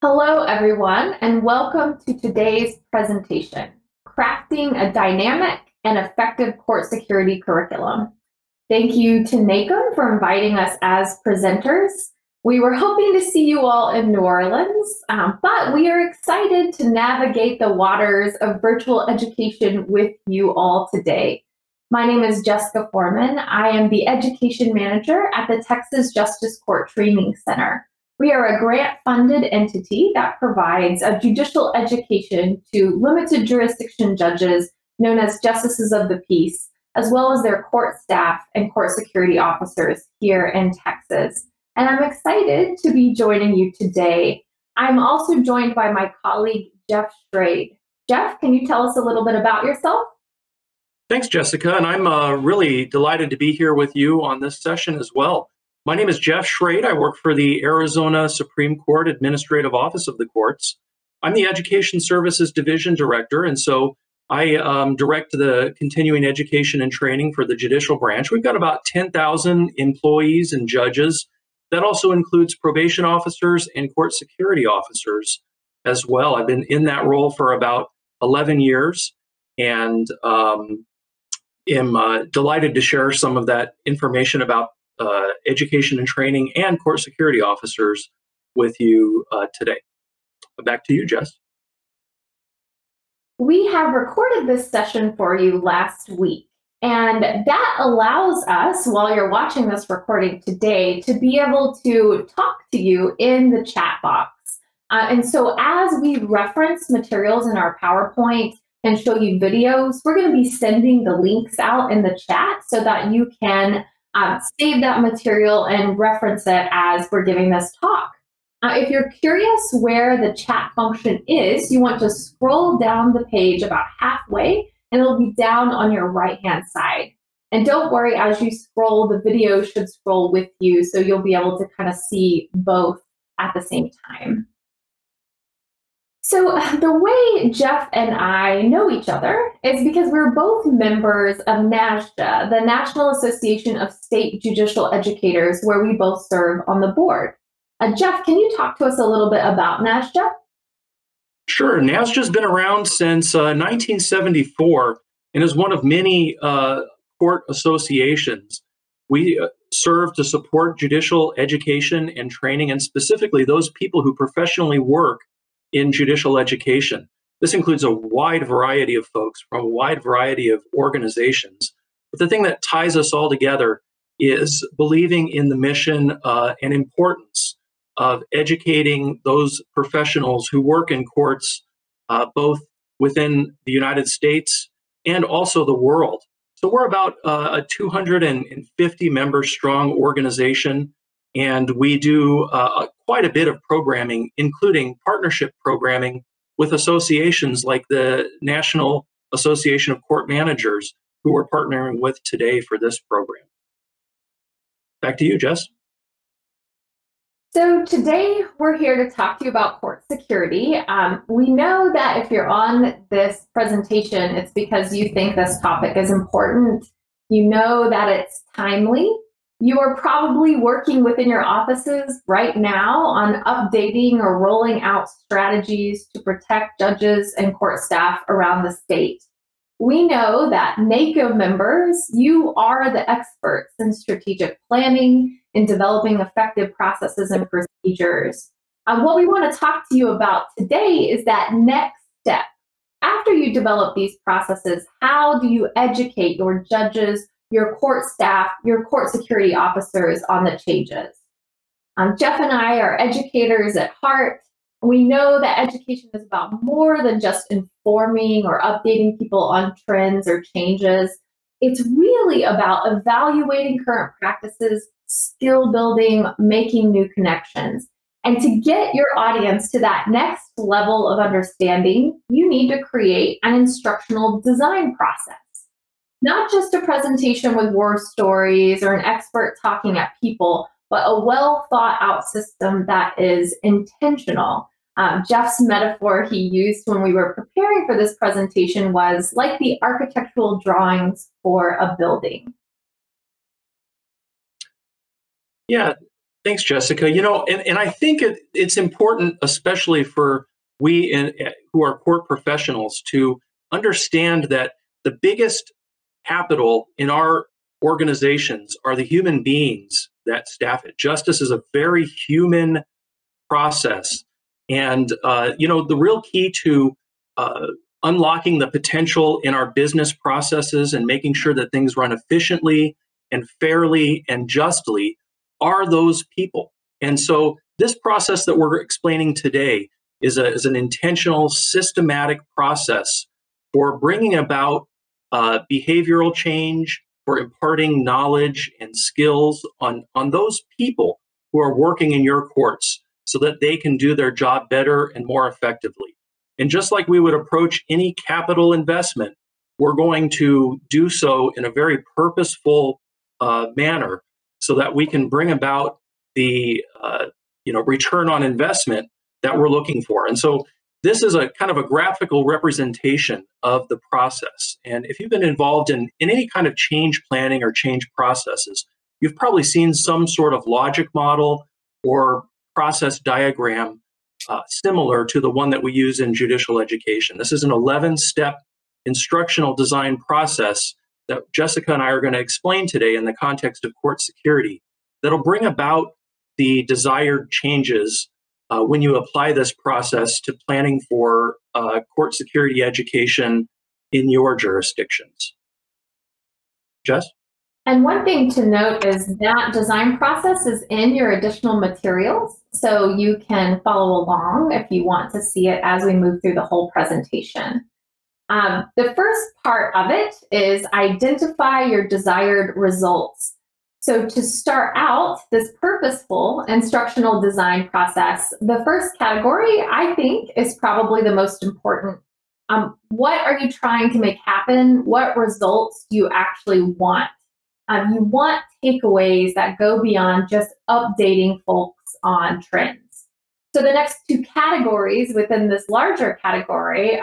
Hello, everyone, and welcome to today's presentation, Crafting a Dynamic and Effective Court Security Curriculum. Thank you to NACM for inviting us as presenters. We were hoping to see you all in New Orleans, but we are excited to navigate the waters of virtual education with you all today. My name is Jessica Foreman. I am the Education Manager at the Texas Justice Court Training Center. We are a grant-funded entity that provides a judicial education to limited jurisdiction judges known as Justices of the Peace, as well as their court staff and court security officers here in Texas. And I'm excited to be joining you today. I'm also joined by my colleague, Jeff Schrade. Jeff, can you tell us a little bit about yourself? Thanks, Jessica, and I'm really delighted to be here with you on this session as well. My name is Jeff Schrade. I work for the Arizona Supreme Court Administrative Office of the Courts. I'm the Education Services Division Director, and so I direct the continuing education and training for the judicial branch. We've got about 10,000 employees and judges. That also includes probation officers and court security officers as well. I've been in that role for about 11 years, and am delighted to share some of that information about education and training and court security officers with you today. Back to you, Jess. We have recorded this session for you last week, and that allows us, while you're watching this recording today, to be able to talk to you in the chat box. And so as we reference materials in our PowerPoint and show you videos, we're going to be sending the links out in the chat so that you can save that material and reference it as we're giving this talk. If you're curious where the chat function is, you want to scroll down the page about halfway, and it'll be down on your right-hand side. And don't worry, as you scroll, the video should scroll with you, so you'll be able to kind of see both at the same time. So the way Jeff and I know each other is because we're both members of NASJA, the National Association of State Judicial Educators, where we both serve on the board. Jeff, can you talk to us a little bit about NASJA? Sure. NASJA's been around since 1974 and is one of many court associations. We serve to support judicial education and training, and specifically those people who professionally work in judicial education. This includes a wide variety of folks from a wide variety of organizations. But the thing that ties us all together is believing in the mission and importance of educating those professionals who work in courts, both within the United States and also the world. So we're about a 250 member strong organization, and we do quite a bit of programming, including partnership programming with associations like the National Association of Court Managers, who we're partnering with today for this program. Back to you, Jess. So today we're here to talk to you about court security. We know that if you're on this presentation, it's because you think this topic is important. You know that it's timely. You are probably working within your offices right now on updating or rolling out strategies to protect judges and court staff around the state. We know that NACM members, you are the experts in strategic planning, in developing effective processes and procedures. What we want to talk to you about today is that next step. After you develop these processes, how do you educate your judges, your court staff, your court security officers on the changes? Jeff and I are educators at heart. We know that education is about more than just informing or updating people on trends or changes. It's really about evaluating current practices, skill building, making new connections. And to get your audience to that next level of understanding, you need to create an instructional design process. Not just a presentation with war stories or an expert talking at people, but a well thought out system that is intentional. Jeff's metaphor he used when we were preparing for this presentation was like the architectural drawings for a building. Yeah, Thanks, Jessica. And I think it's important, especially for who are court professionals, to understand that the biggest capital in our organizations are the human beings that staff it. Justice is a very human process. And, the real key to unlocking the potential in our business processes and making sure that things run efficiently and fairly and justly are those people. And so this process that we're explaining today is an intentional, systematic process for bringing about behavioral change, for imparting knowledge and skills on those people who are working in your courts so that they can do their job better and more effectively. And just like we would approach any capital investment, we're going to do so in a very purposeful manner so that we can bring about the return on investment that we're looking for. And so this is a kind of a graphical representation of the process. And if you've been involved in any kind of change planning or change processes, you've probably seen some sort of logic model or process diagram similar to the one that we use in judicial education. This is an 11-step instructional design process that Jessica and I are going to explain today in the context of court security that'll bring about the desired changes when you apply this process to planning for court security education in your jurisdictions. Jess? And one thing to note is that design process is in your additional materials, so you can follow along if you want to see it as we move through the whole presentation. The first part of it is identify your desired results. So to start out this purposeful instructional design process, the first category, I think, is probably the most important. What are you trying to make happen? What results do you actually want? You want takeaways that go beyond just updating folks on trends. So the next two categories within this larger category,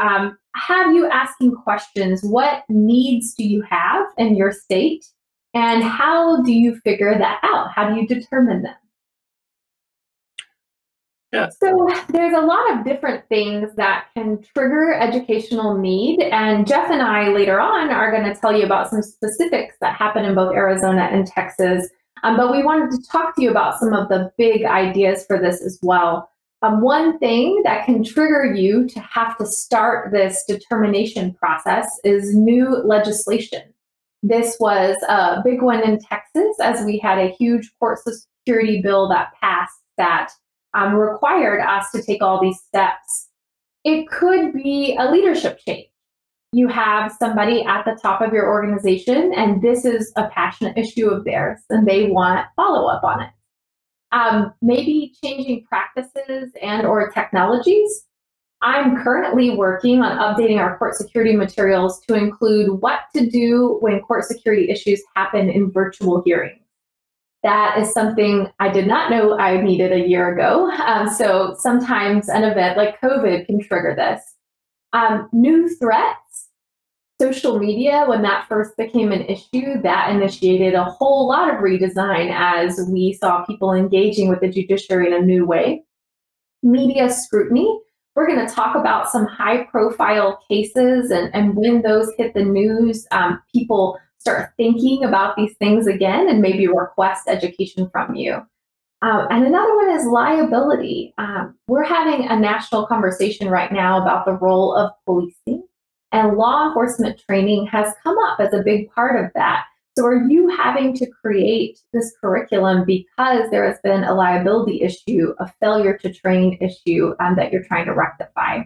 have you asking questions. What needs do you have in your state? And how do you figure that out? How do you determine them? Yeah. So there's a lot of different things that can trigger educational need. And Jeff and I later on are going to tell you about some specifics that happen in both Arizona and Texas. But we wanted to talk to you about some of the big ideas for this as well. One thing that can trigger you to have to start this determination process is new legislation. This was a big one in Texas, as we had a huge court security bill that passed that required us to take all these steps. It could be a leadership change. You have somebody at the top of your organization, and this is a passionate issue of theirs, and they want follow-up on it. Maybe changing practices and or technologies. I'm currently working on updating our court security materials to include what to do when court security issues happen in virtual hearings. That is something I did not know I needed a year ago. So sometimes an event like COVID can trigger this. New threats, social media, when that first became an issue, that initiated a whole lot of redesign as we saw people engaging with the judiciary in a new way. Media scrutiny. We're going to talk about some high-profile cases and when those hit the news, people start thinking about these things again and maybe request education from you. And another one is liability. We're having a national conversation right now about the role of policing, and law enforcement training has come up as a big part of that. So are you having to create this curriculum because there has been a liability issue, a failure to train issue that you're trying to rectify?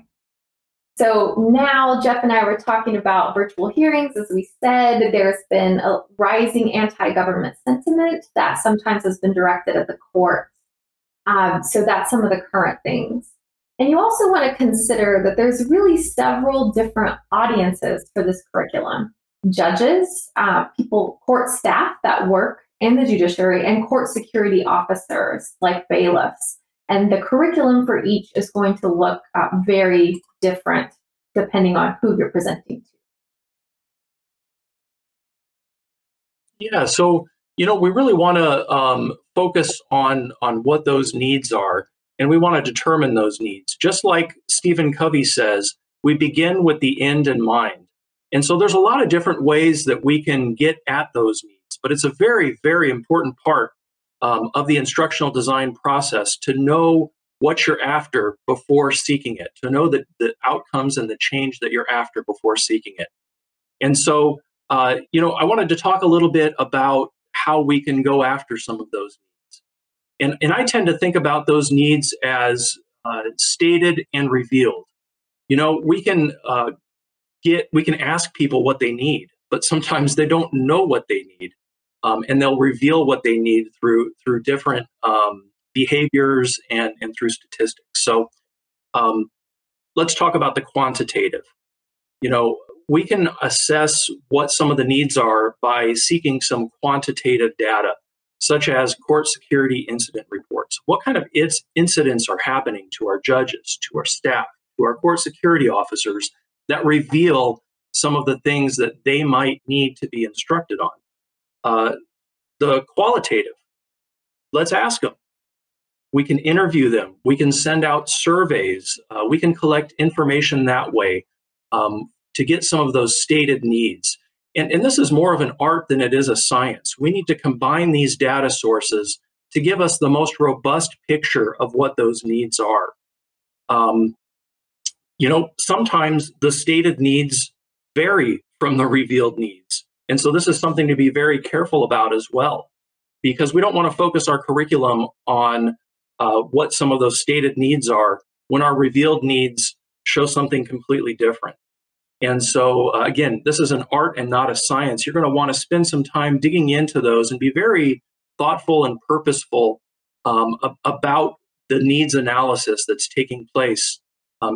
So now Jeff and I were talking about virtual hearings. As we said, there's been a rising anti-government sentiment that sometimes has been directed at the courts. So that's some of the current things. And you also want to consider that there's really several different audiences for this curriculum. Judges, court staff that work in the judiciary, and court security officers like bailiffs. And the curriculum for each is going to look very different depending on who you're presenting to. Yeah, so We really want to focus on what those needs are, and we want to determine those needs. Just like Stephen Covey says, we begin with the end in mind. And so there's a lot of different ways that we can get at those needs, but it's a very, very important part of the instructional design process to know what you're after before seeking it, to know the outcomes and the change that you're after before seeking it. And so, I wanted to talk a little bit about how we can go after some of those needs. And I tend to think about those needs as stated and revealed. We can ask people what they need, but sometimes they don't know what they need, and they'll reveal what they need through different behaviors and through statistics. So let's talk about the quantitative. We can assess what some of the needs are by seeking some quantitative data, such as court security incident reports. What kind of incidents are happening to our judges, to our staff, to our court security officers that reveal some of the things that they might need to be instructed on? The qualitative, let's ask them. We can interview them. We can send out surveys. We can collect information that way to get some of those stated needs. And this is more of an art than it is a science. We need to combine these data sources to give us the most robust picture of what those needs are. Sometimes the stated needs vary from the revealed needs. And so this is something to be very careful about as well, because we don't want to focus our curriculum on what some of those stated needs are when our revealed needs show something completely different. And so, again, this is an art and not a science. You're going to want to spend some time digging into those and be very thoughtful and purposeful about the needs analysis that's taking place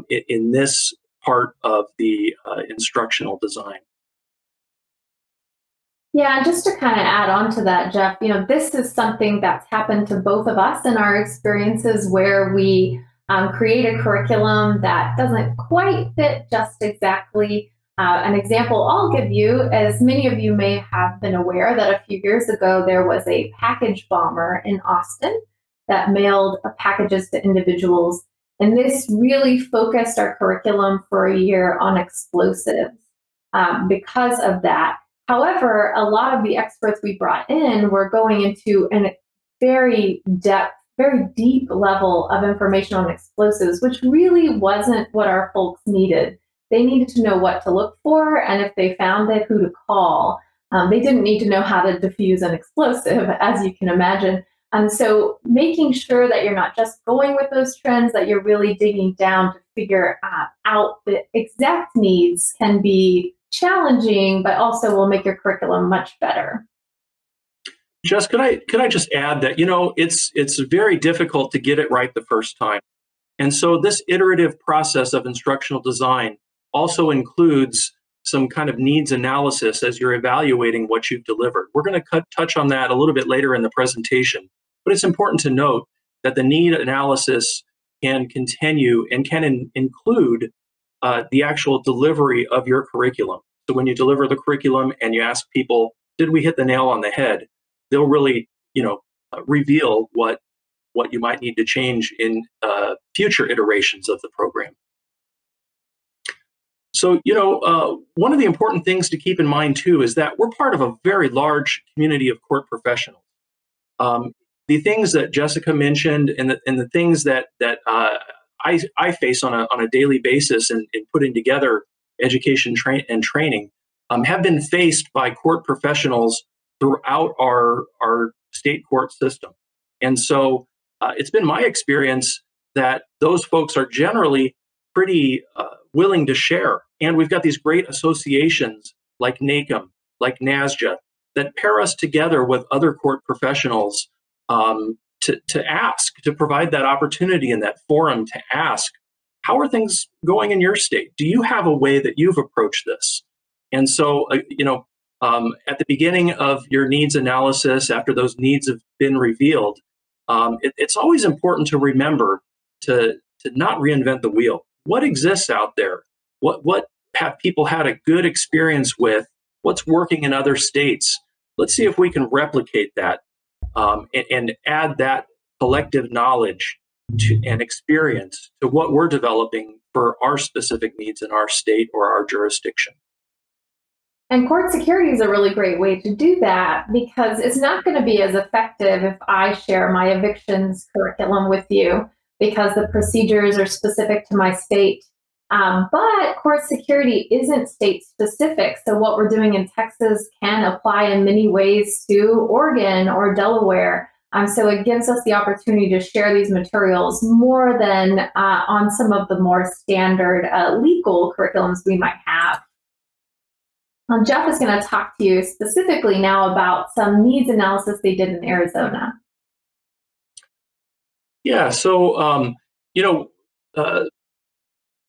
in this part of the instructional design. Yeah, just to kind of add on to that, Jeff, this is something that's happened to both of us in our experiences where we create a curriculum that doesn't quite fit just exactly. An example I'll give you, as many of you may have been aware, that a few years ago there was a package bomber in Austin that mailed packages to individuals. And this really focused our curriculum for a year on explosives because of that. However, a lot of the experts we brought in were going into a very deep level of information on explosives, which really wasn't what our folks needed. They needed to know what to look for, and if they found it, who to call. They didn't need to know how to defuse an explosive, as you can imagine. And so making sure that you're not just going with those trends, that you're really digging down to figure out the exact needs can be challenging, but also will make your curriculum much better. Jess, could I just add that, it's very difficult to get it right the first time. And so this iterative process of instructional design also includes some kind of needs analysis as you're evaluating what you've delivered. We're going to touch on that a little bit later in the presentation, but it's important to note that the need analysis can continue and can include the actual delivery of your curriculum. So when you deliver the curriculum and you ask people, did we hit the nail on the head? They'll really, reveal what you might need to change in future iterations of the program. So, one of the important things to keep in mind too is that we're part of a very large community of court professionals. The things that Jessica mentioned and the things that I face on a daily basis in putting together education and training have been faced by court professionals throughout our state court system. And so it's been my experience that those folks are generally pretty willing to share. And we've got these great associations like NACM, like NASJA, that pair us together with other court professionals to ask, to provide that opportunity in that forum to ask, how are things going in your state? Do you have a way that you've approached this? And so, at the beginning of your needs analysis, after those needs have been revealed, it's always important to remember to not reinvent the wheel. What exists out there? What have people had a good experience with? What's working in other states? let's see if we can replicate that and add that collective knowledge and experience to what we're developing for our specific needs in our state or our jurisdiction. And court security is a really great way to do that, because it's not going to be as effective if I share my evictions curriculum with you, because the procedures are specific to my state. But court security isn't state specific. So what we're doing in Texas can apply in many ways to Oregon or Delaware. So it gives us the opportunity to share these materials more than on some of the more standard legal curriculums we might have. Jeff is going to talk to you specifically now about some needs analysis they did in Arizona. Yeah, so,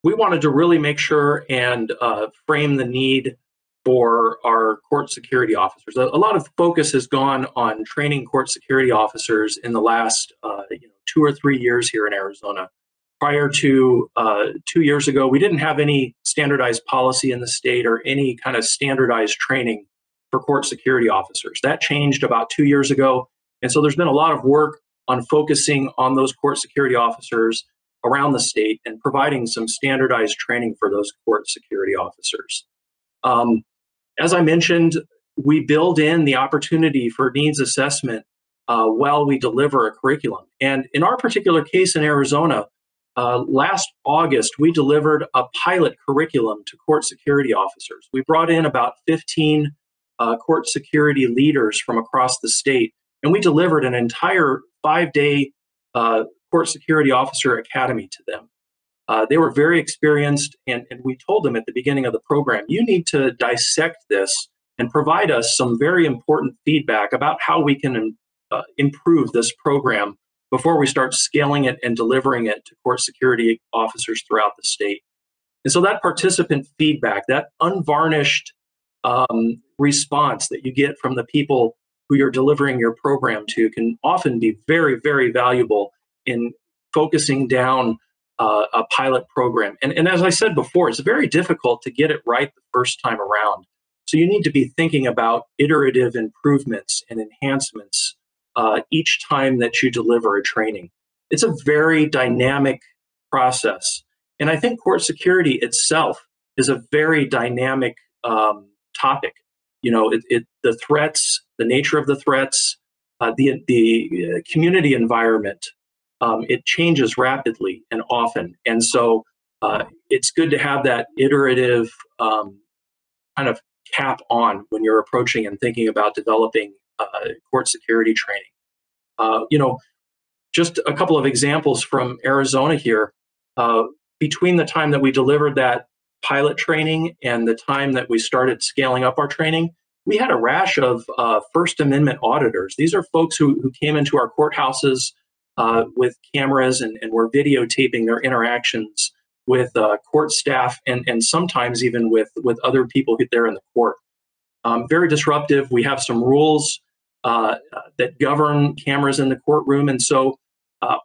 we wanted to really make sure and frame the need for our court security officers. A lot of focus has gone on training court security officers in the last 2 or 3 years here in Arizona. Prior to 2 years ago, we didn't have any standardized policy in the state or any kind of standardized training for court security officers. That changed about 2 years ago. And so there's been a lot of work on focusing on those court security officers around the state and providing some standardized training for those court security officers. As I mentioned, we build in the opportunity for needs assessment while we deliver a curriculum. And in our particular case in Arizona, last August, we delivered a pilot curriculum to court security officers. We brought in about 15 court security leaders from across the state, and we delivered an entire 5-day court security officer academy to them. They were very experienced, and we told them at the beginning of the program, you need to dissect this and provide us some very important feedback about how we can improve this program before we start scaling it and delivering it to court security officers throughout the state. And so that participant feedback, that unvarnished response that you get from the people who you're delivering your program to, can often be very, very valuable in focusing down a pilot program. And as I said before, it's very difficult to get it right the first time around. So you need to be thinking about iterative improvements and enhancements each time that you deliver a training. It's a very dynamic process. And I think court security itself is a very dynamic topic. The threats, the nature of the threats, the community environment, it changes rapidly and often. And so it's good to have that iterative kind of cap on when you're approaching and thinking about developing court security training. Just a couple of examples from Arizona here. Between the time that we delivered that pilot training and the time that we started scaling up our training, we had a rash of First Amendment auditors. These are folks who came into our courthouses with cameras and were videotaping their interactions with court staff and sometimes even with other people there in the court. Very disruptive. We have some rules that govern cameras in the courtroom. And so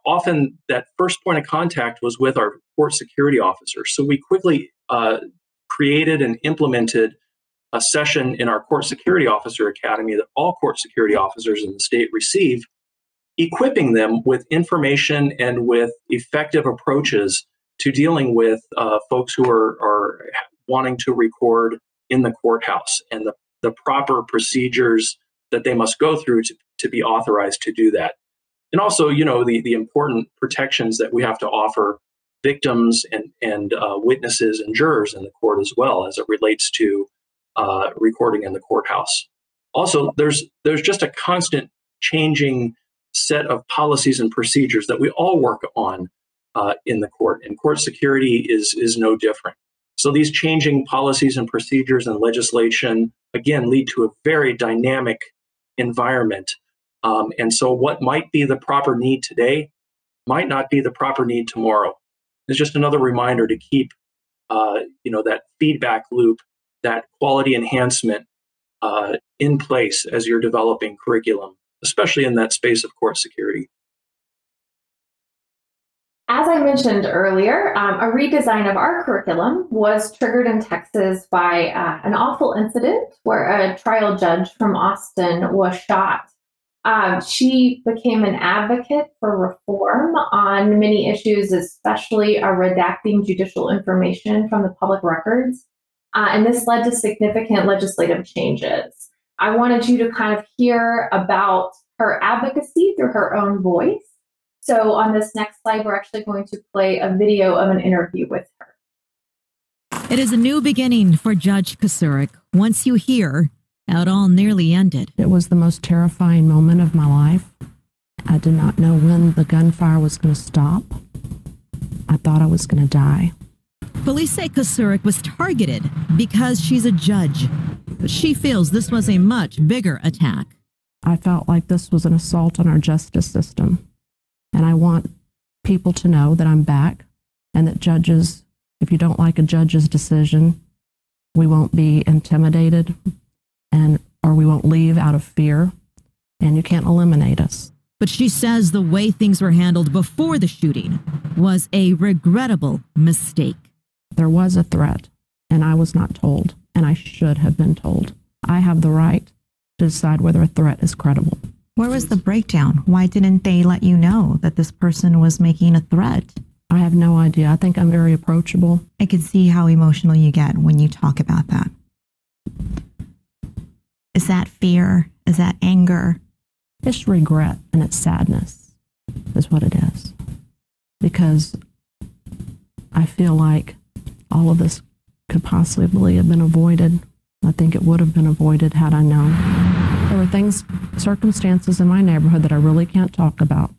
often that first point of contact was with our court security officers. So we quickly created and implemented a session in our Court Security Officer Academy that all court security officers in the state receive, equipping them with information and with effective approaches to dealing with folks who are wanting to record in the courthouse and the proper procedures that they must go through to be authorized to do that. And also, the important protections that we have to offer victims and witnesses and jurors in the court as well, as it relates to recording in the courthouse. Also, there's just a constant changing set of policies and procedures that we all work on in the court, and court security is no different. So these changing policies and procedures and legislation, again, lead to a very dynamic environment. And so what might be the proper need today might not be the proper need tomorrow. It's just another reminder to keep that feedback loop, that quality enhancement in place as you're developing curriculum, especially in that space of court security. As I mentioned earlier, a redesign of our curriculum was triggered in Texas by an awful incident where a trial judge from Austin was shot. She became an advocate for reform on many issues, especially redacting judicial information from the public records. And this led to significant legislative changes. I wanted you to kind of hear about her advocacy through her own voice. So on this next slide, we're actually going to play a video of an interview with her. It is a new beginning for Judge Kasurik. Once you hear how it all nearly ended. It was the most terrifying moment of my life. I did not know when the gunfire was going to stop. I thought I was going to die. Police say Kasurik was targeted because she's a judge. But she feels this was a much bigger attack. I felt like this was an assault on our justice system. And I want people to know that I'm back and that judges, if you don't like a judge's decision, we won't be intimidated or we won't leave out of fear, and you can't eliminate us. But she says the way things were handled before the shooting was a regrettable mistake. There was a threat, and I was not told, and I should have been told. I have the right to decide whether a threat is credible. Where was the breakdown? Why didn't they let you know that this person was making a threat? I have no idea. I think I'm very approachable. I can see how emotional you get when you talk about that. Is that fear? Is that anger? It's regret and it's sadness is what it is. Because I feel like all of this could possibly have been avoided. I think it would have been avoided had I known. There were things, circumstances in my neighborhood that I really can't talk about.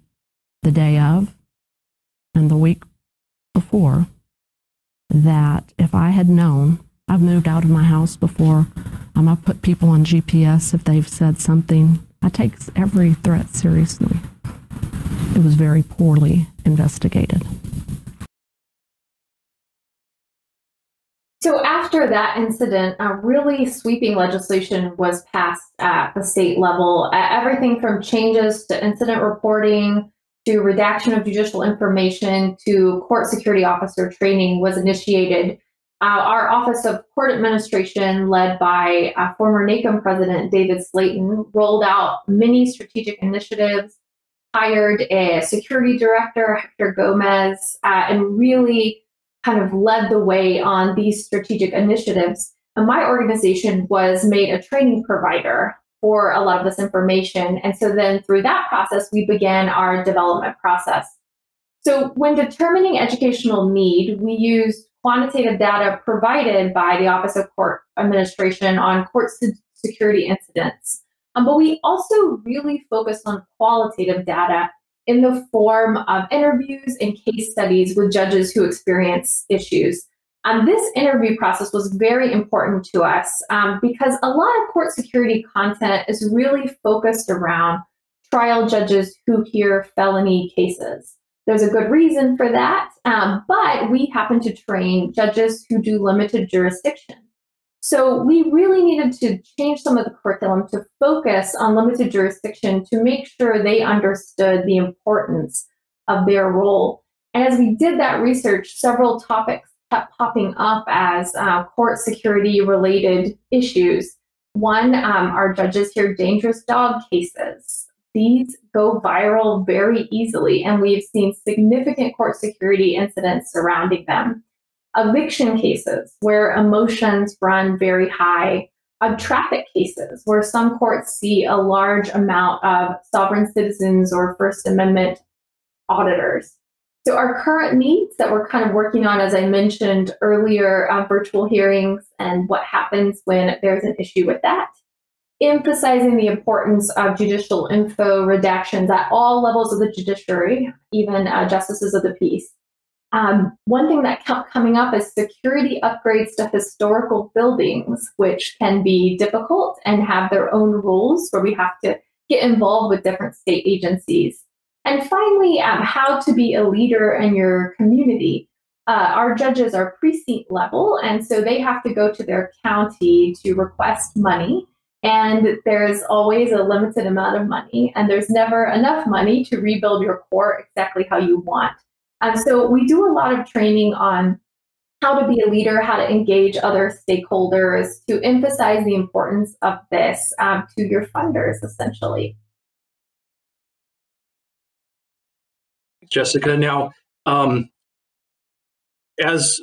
The day of and the week before, that if I had known, I've moved out of my house before. I put people on GPS if they've said something. I take every threat seriously. It was very poorly investigated. So after that incident, a really sweeping legislation was passed at the state level. Everything from changes to incident reporting, to redaction of judicial information, to court security officer training was initiated. Our Office of Court Administration, led by former NACM President David Slayton, rolled out many strategic initiatives, hired a security director, Hector Gomez, and really kind of led the way on these strategic initiatives. And my organization was made a training provider for a lot of this information. And so then through that process, we began our development process. So when determining educational need, we used quantitative data provided by the Office of Court Administration on court security incidents. But we also really focused on qualitative data in the form of interviews and case studies with judges who experience issues. This interview process was very important to us because a lot of court security content is really focused around trial judges who hear felony cases. There's a good reason for that, but we happen to train judges who do limited jurisdiction. So we really needed to change some of the curriculum to focus on limited jurisdiction to make sure they understood the importance of their role. And as we did that research, several topics kept popping up as court security related issues. One, our judges hear dangerous dog cases. These go viral very easily, and we've seen significant court security incidents surrounding them. Eviction cases, where emotions run very high. Traffic cases, where some courts see a large amount of sovereign citizens or First Amendment auditors. So our current needs that we're kind of working on, as I mentioned earlier, virtual hearings and what happens when there's an issue with that. Emphasizing the importance of judicial info redactions at all levels of the judiciary, even justices of the peace. One thing that kept coming up is security upgrades to historical buildings, which can be difficult and have their own rules where we have to get involved with different state agencies. And finally, how to be a leader in your community. Our judges are precinct level, and so they have to go to their county to request money. And there's always a limited amount of money, and there's never enough money to rebuild your court exactly how you want. So we do a lot of training on how to be a leader, how to engage other stakeholders, to emphasize the importance of this to your funders, essentially. Jessica, now, as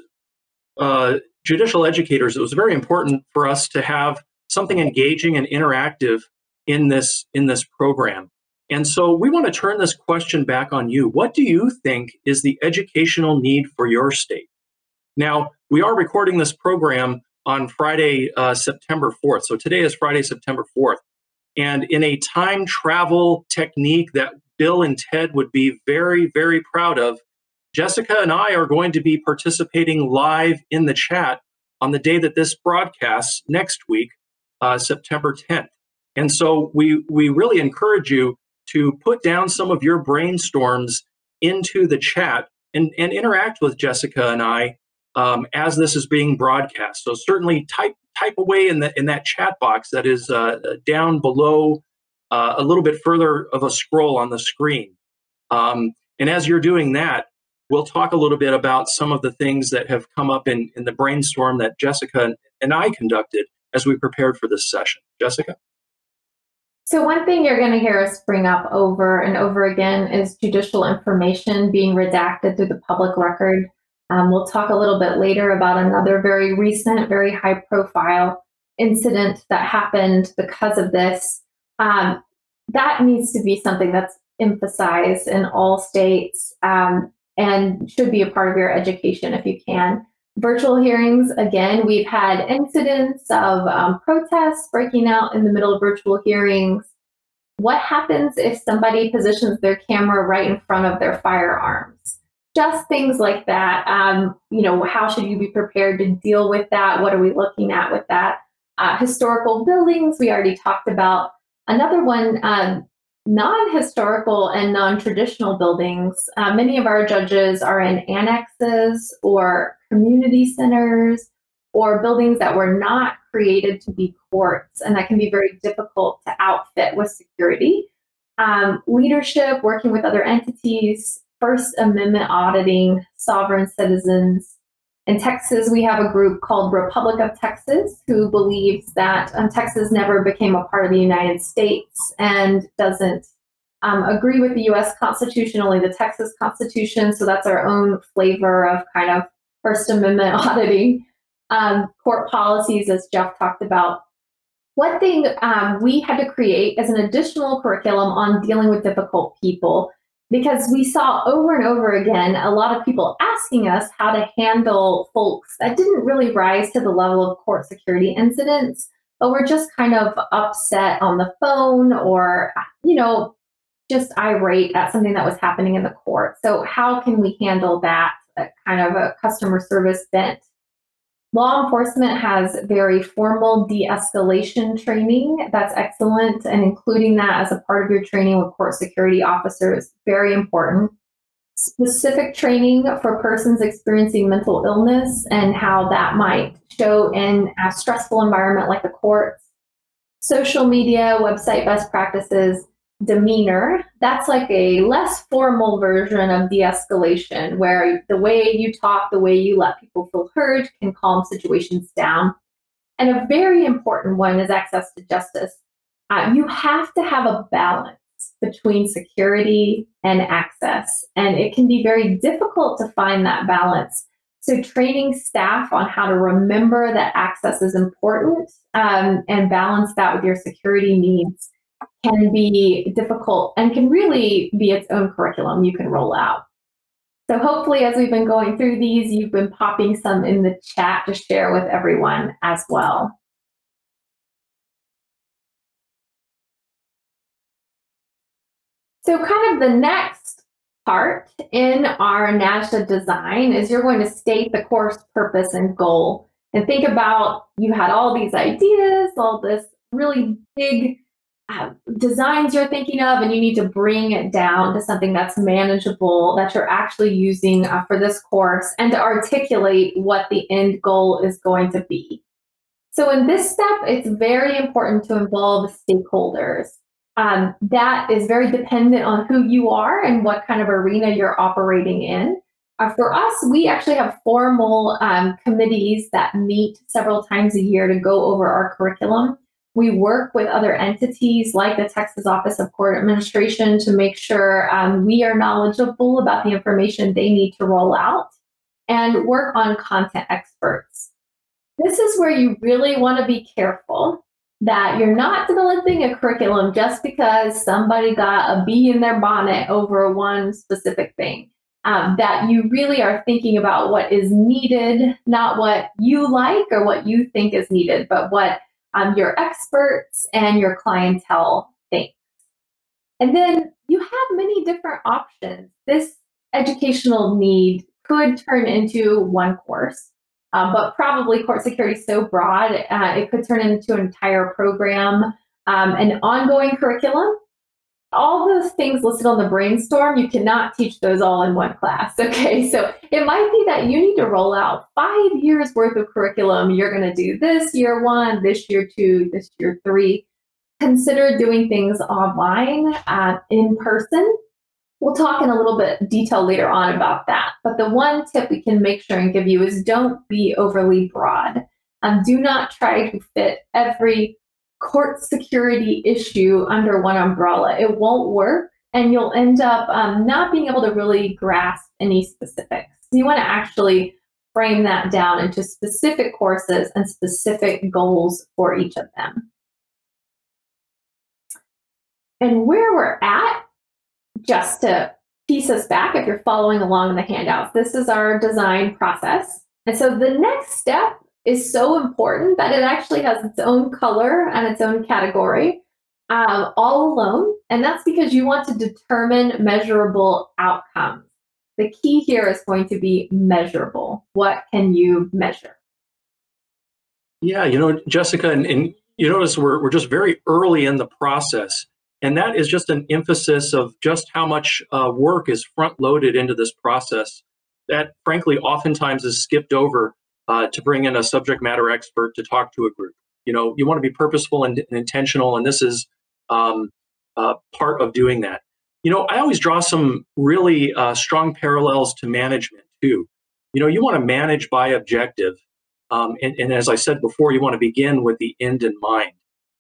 judicial educators, it was very important for us to have something engaging and interactive in this program. And so we want to turn this question back on you. What do you think is the educational need for your state? Now, we are recording this program on Friday, September 4th. So today is Friday, September 4th. And in a time travel technique that Bill and Ted would be very, very proud of, Jessica and I are going to be participating live in the chat on the day that this broadcasts next week, September 10th. And so we really encourage you to put down some of your brainstorms into the chat and interact with Jessica and I as this is being broadcast. So certainly type away in that chat box that is down below a little bit further of a scroll on the screen. And as you're doing that, we'll talk a little bit about some of the things that have come up in the brainstorm that Jessica and I conducted as we prepared for this session. Jessica? So one thing you're going to hear us bring up over and over again is judicial information being redacted through the public record. We'll talk a little bit later about another very recent, very high-profile incident that happened because of this. That needs to be something that's emphasized in all states and should be a part of your education if you can. Virtual hearings, again, we've had incidents of protests breaking out in the middle of virtual hearings. What happens if somebody positions their camera right in front of their firearms? Just things like that. How should you be prepared to deal with that? What are we looking at with that? Historical buildings, we already talked about. Another one, non-historical and non-traditional buildings. Many of our judges are in annexes or community centers or buildings that were not created to be courts, and that can be very difficult to outfit with security. Leadership, working with other entities, First Amendment auditing, sovereign citizens. In Texas, we have a group called Republic of Texas who believes that Texas never became a part of the United States and doesn't agree with the U.S. Constitution, only the Texas Constitution. So that's our own flavor of kind of First Amendment auditing. Court policies, as Jeff talked about. One thing we had to create as an additional curriculum on dealing with difficult people, because we saw over and over again a lot of people asking us how to handle folks that didn't really rise to the level of court security incidents, but were just kind of upset on the phone or, just irate at something that was happening in the court. So how can we handle that kind of a customer service bent? Law enforcement has very formal de-escalation training. That's excellent, and including that as a part of your training with court security officers, very important. Specific training for persons experiencing mental illness and how that might show in a stressful environment like the courts. Social media, website best practices, demeanor. That's like a less formal version of de-escalation, where the way you talk, the way you let people feel heard can calm situations down. And a very important one is access to justice. You have to have a balance between security and access, and it can be very difficult to find that balance. So training staff on how to remember that access is important and balance that with your security needs can be difficult and can really be its own curriculum you can roll out. So hopefully, as we've been going through these, you've been popping some in the chat to share with everyone as well. So kind of the next part in our NAJDA design is you're going to state the course purpose and goal. And think about, you had all these ideas, all this really big designs you're thinking of, and you need to bring it down to something that's manageable, that you're actually using for this course, and to articulate what the end goal is going to be. So in this step, it's very important to involve stakeholders. That is very dependent on who you are and what kind of arena you're operating in. For us, we actually have formal committees that meet several times a year to go over our curriculum. We work with other entities like the Texas Office of Court Administration to make sure we are knowledgeable about the information they need to roll out, and work on content experts. This is where you really want to be careful that you're not developing a curriculum just because somebody got a bee in their bonnet over one specific thing. That you really are thinking about what is needed, not what you like or what you think is needed, but what your experts and your clientele think. And then you have many different options. This educational need could turn into one course, but probably court security is so broad, it could turn into an entire program, an ongoing curriculum. All those things listed on the brainstorm, you cannot teach those all in one class, okay? So it might be that you need to roll out 5 years worth of curriculum. You're gonna do this year 1, this year 2, this year 3. Consider doing things online, in person. We'll talk in a little bit detail later on about that. But the one tip we can make sure and give you is don't be overly broad. Do not try to fit every court security issue under one umbrella. It won't work, and you'll end up not being able to really grasp any specifics. So you want to actually frame that down into specific courses and specific goals for each of them. And where we're at, just to piece us back, if you're following along in the handouts, this is our design process. And so the next step is so important that it actually has its own color and its own category all alone. And that's because you want to determine measurable outcomes. The key here is going to be measurable. What can you measure? Yeah, you know, Jessica, and you notice we're just very early in the process. And that is just an emphasis of just how much work is front-loaded into this process that, frankly, oftentimes is skipped over to bring in a subject matter expert to talk to a group. You know, you want to be purposeful and intentional, and this is part of doing that. You know, I always draw some really strong parallels to management, too. You know, you want to manage by objective. And as I said before, you want to begin with the end in mind.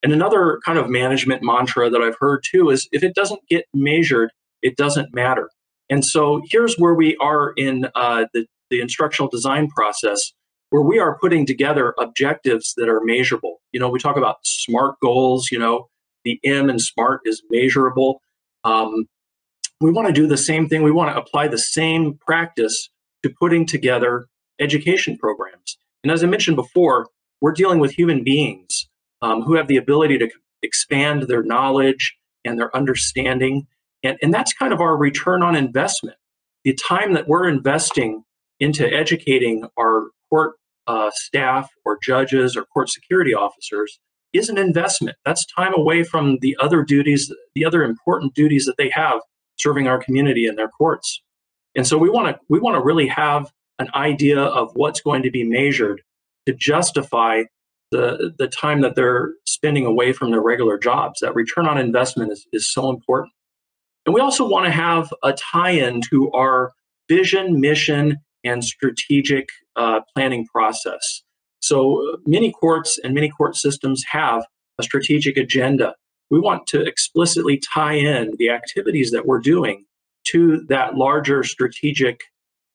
And another kind of management mantra that I've heard too is if it doesn't get measured, it doesn't matter. And so here's where we are in the instructional design process, where we are putting together objectives that are measurable. You know, we talk about SMART goals, you know, the M in SMART is measurable. We want to do the same thing. We want to apply the same practice to putting together education programs. And as I mentioned before, we're dealing with human beings who have the ability to expand their knowledge and their understanding. And that's kind of our return on investment. The time that we're investing into educating our court staff or judges or court security officers is an investment. That's time away from the other duties, the other important duties that they have serving our community in their courts. And so we want to really have an idea of what's going to be measured to justify the time that they're spending away from their regular jobs. That return on investment is so important. And we also want to have a tie-in to our vision, mission, and strategic planning process. So many courts and many court systems have a strategic agenda. We want to explicitly tie in the activities that we're doing to that larger strategic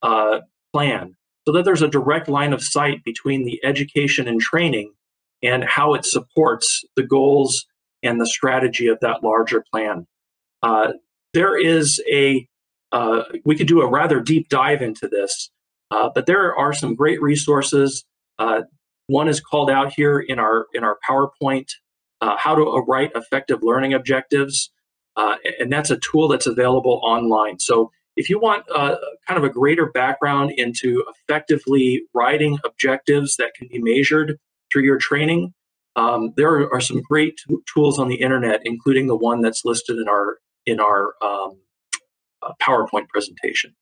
plan, so that there's a direct line of sight between the education and training and how it supports the goals and the strategy of that larger plan. There is we could do a rather deep dive into this, but there are some great resources. One is called out here in our PowerPoint, how to write effective learning objectives, and that's a tool that's available online. So if you want kind of a greater background into effectively writing objectives that can be measured through your training, there are some great tools on the internet, including the one that's listed in our PowerPoint presentation.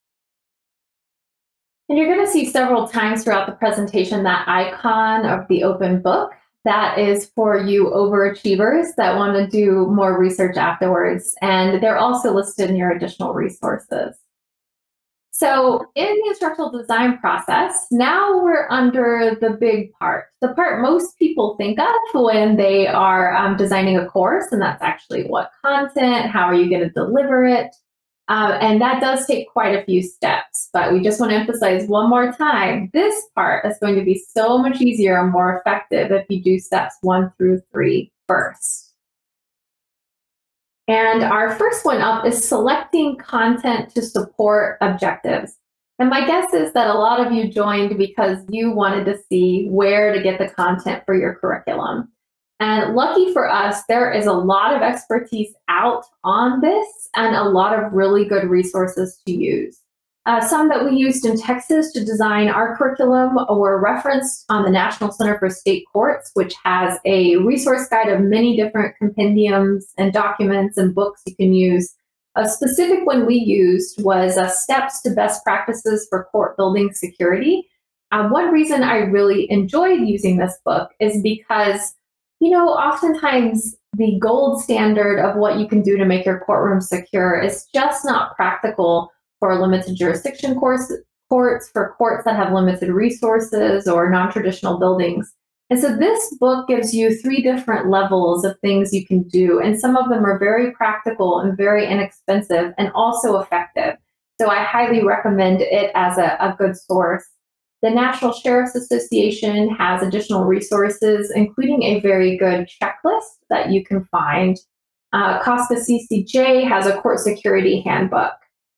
And you're going to see several times throughout the presentation that icon of the open book. That is for you overachievers that want to do more research afterwards. And they're also listed in your additional resources. So in the instructional design process, now we're under the big part, the part most people think of when they are designing a course, and that's actually what content, how are you going to deliver it? And that does take quite a few steps, but we just want to emphasize one more time, this part is going to be so much easier and more effective if you do steps 1 through 3 first. And our first one up is selecting content to support objectives. And my guess is that a lot of you joined because you wanted to see where to get the content for your curriculum. And lucky for us, there is a lot of expertise out on this and a lot of really good resources to use. Some that we used in Texas to design our curriculum were referenced on the National Center for State Courts, which has a resource guide of many different compendiums and documents and books you can use. A specific one we used was Steps to Best Practices for Court Building Security. One reason I really enjoyed using this book is because, you know, oftentimes the gold standard of what you can do to make your courtroom secure is just not practical for limited jurisdiction courts, for courts that have limited resources or non-traditional buildings. And so this book gives you 3 different levels of things you can do, and some of them are very practical and very inexpensive and also effective. So I highly recommend it as a good source. The National Sheriff's Association has additional resources, including a very good checklist that you can find. COSPA CCJ has a court security handbook.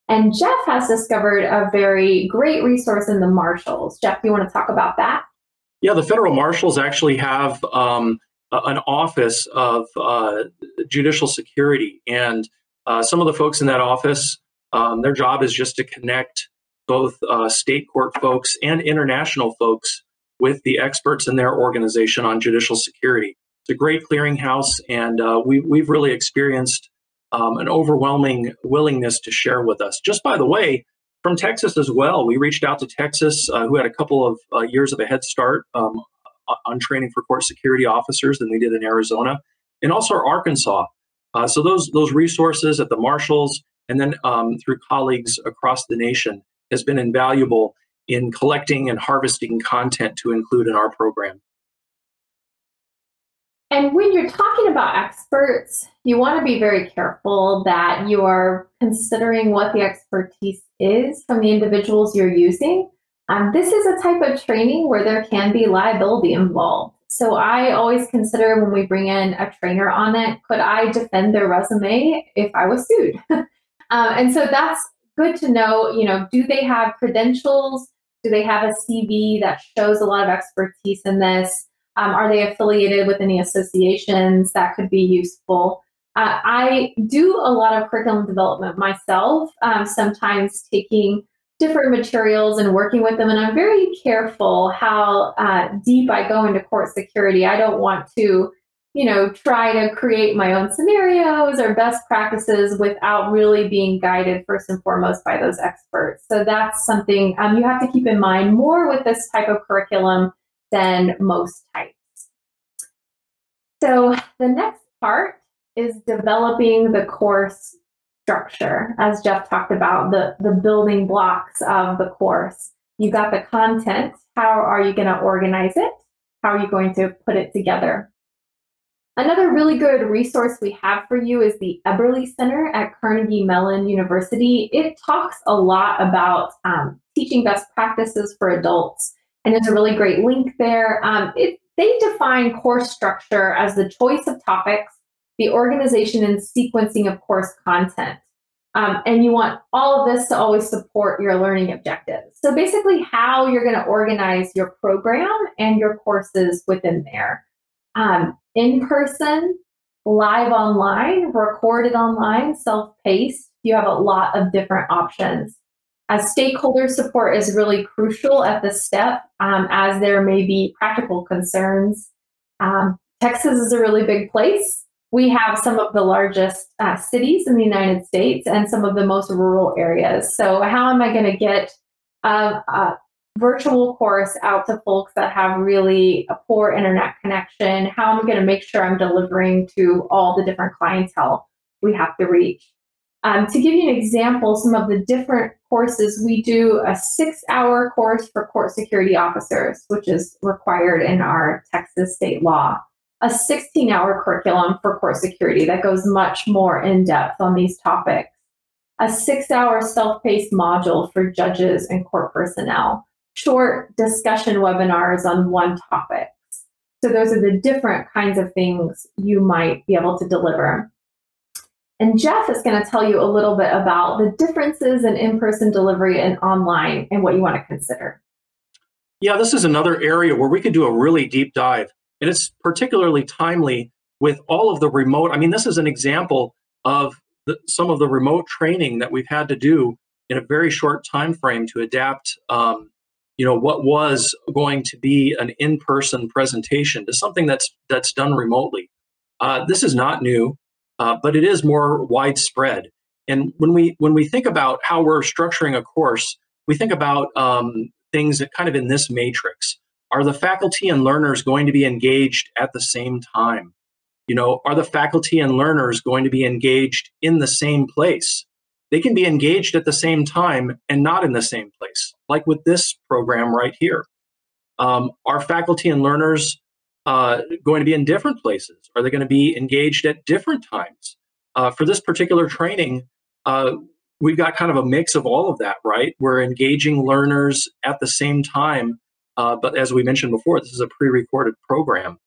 And Jeff has discovered a very great resource in the Marshals. Jeff, do you want to talk about that? Yeah, the federal marshals actually have an office of judicial security. And some of the folks in that office, their job is just to connect both state court folks and international folks with the experts in their organization on judicial security. It's a great clearinghouse, and we've really experienced an overwhelming willingness to share with us. Just by the way, from Texas as well, we reached out to Texas, who had a couple of years of a head start on training for court security officers than we did in Arizona, and also Arkansas. So those resources at the Marshals and then through colleagues across the nation has been invaluable in collecting and harvesting content to include in our program. And when you're talking about experts, you want to be very careful that you are considering what the expertise is from the individuals you're using. This is a type of training where there can be liability involved. So I always consider when we bring in a trainer on it, could I defend their resume if I was sued? And so that's good to know, you know, do they have credentials? Do they have a CV that shows a lot of expertise in this? Are they affiliated with any associations that could be useful? I do a lot of curriculum development myself, sometimes taking different materials and working with them. And I'm very careful how deep I go into court security. I don't want to, you know, try to create my own scenarios or best practices without really being guided first and foremost by those experts. So that's something you have to keep in mind more with this type of curriculum than most types. So the next part is developing the course structure. As Jeff talked about, the building blocks of the course. You've got the content. How are you going to organize it? How are you going to put it together? Another really good resource we have for you is the Eberly Center at Carnegie Mellon University. It talks a lot about teaching best practices for adults. And there's a really great link there. They define course structure as the choice of topics, the organization and sequencing of course content. And you want all of this to always support your learning objectives. So basically how you're going to organize your program and your courses within there. In person, live online, recorded online, self-paced, you have a lot of different options. Stakeholder support is really crucial at this step, as there may be practical concerns. Texas is a really big place. We have some of the largest cities in the United States and some of the most rural areas. So how am I going to get a virtual course out to folks that have really a poor internet connection? How am I going to make sure I'm delivering to all the different clientele we have to reach? To give you an example, some of the different courses, we do a 6-hour course for court security officers, which is required in our Texas state law. A 16-hour curriculum for court security that goes much more in depth on these topics. A 6-hour self-paced module for judges and court personnel. Short discussion webinars on one topic. So those are the different kinds of things you might be able to deliver. And Jeff is going to tell you a little bit about the differences in in-person delivery and online and what you want to consider. Yeah, this is another area where we could do a really deep dive. And it's particularly timely with all of the remote. I mean, this is an example of some of the remote training that we've had to do in a very short time frame to adapt what was going to be an in-person presentation to something that's done remotely. This is not new, but it is more widespread. And when we think about how we're structuring a course, we think about things that kind of in this matrix. Are the faculty and learners going to be engaged at the same time? Are the faculty and learners going to be engaged in the same place? They can be engaged at the same time and not in the same place, like with this program right here. Are faculty and learners going to be in different places? Are they going to be engaged at different times? For this particular training, we've got kind of a mix of all of that, right? We're engaging learners at the same time, but as we mentioned before, this is a pre-recorded program.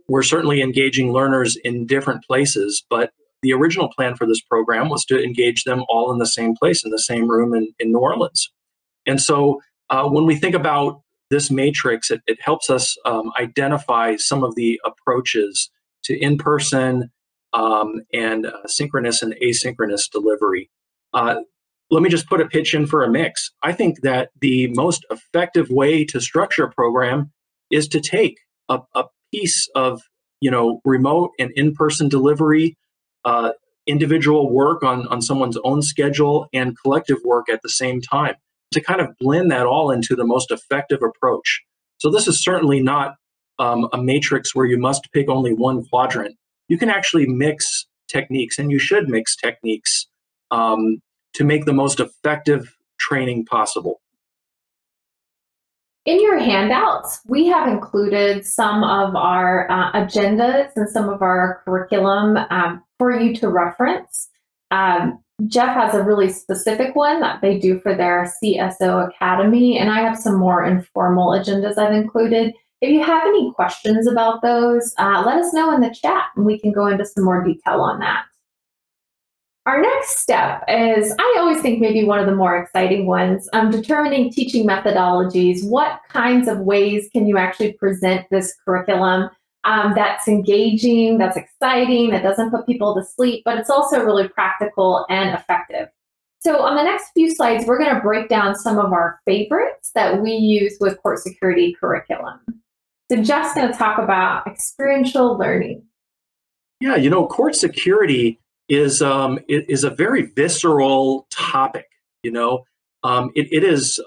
We're certainly engaging learners in different places, but the original plan for this program was to engage them all in the same place, in the same room in New Orleans. And so when we think about this matrix, it helps us identify some of the approaches to in-person and synchronous and asynchronous delivery. Let me just put a pitch in for a mix. I think that the most effective way to structure a program is to take a piece of remote and in-person delivery, individual work on someone's own schedule, and collective work at the same time, to kind of blend that all into the most effective approach. So this is certainly not a matrix where you must pick only one quadrant. You can actually mix techniques, and you should mix techniques to make the most effective training possible. In your handouts, we have included some of our agendas and some of our curriculum for you to reference. Jeff has a really specific one that they do for their CSO Academy, and I have some more informal agendas I've included. If you have any questions about those, let us know in the chat, and we can go into some more detail on that. Our next step is, I always think maybe one of the more exciting ones, determining teaching methodologies. What kinds of ways can you actually present this curriculum that's engaging, that's exciting, that doesn't put people to sleep, but it's also really practical and effective. So on the next few slides, we're going to break down some of our favorites that we use with court security curriculum. So Jeff's going to talk about experiential learning. Yeah, court security is a very visceral topic. It is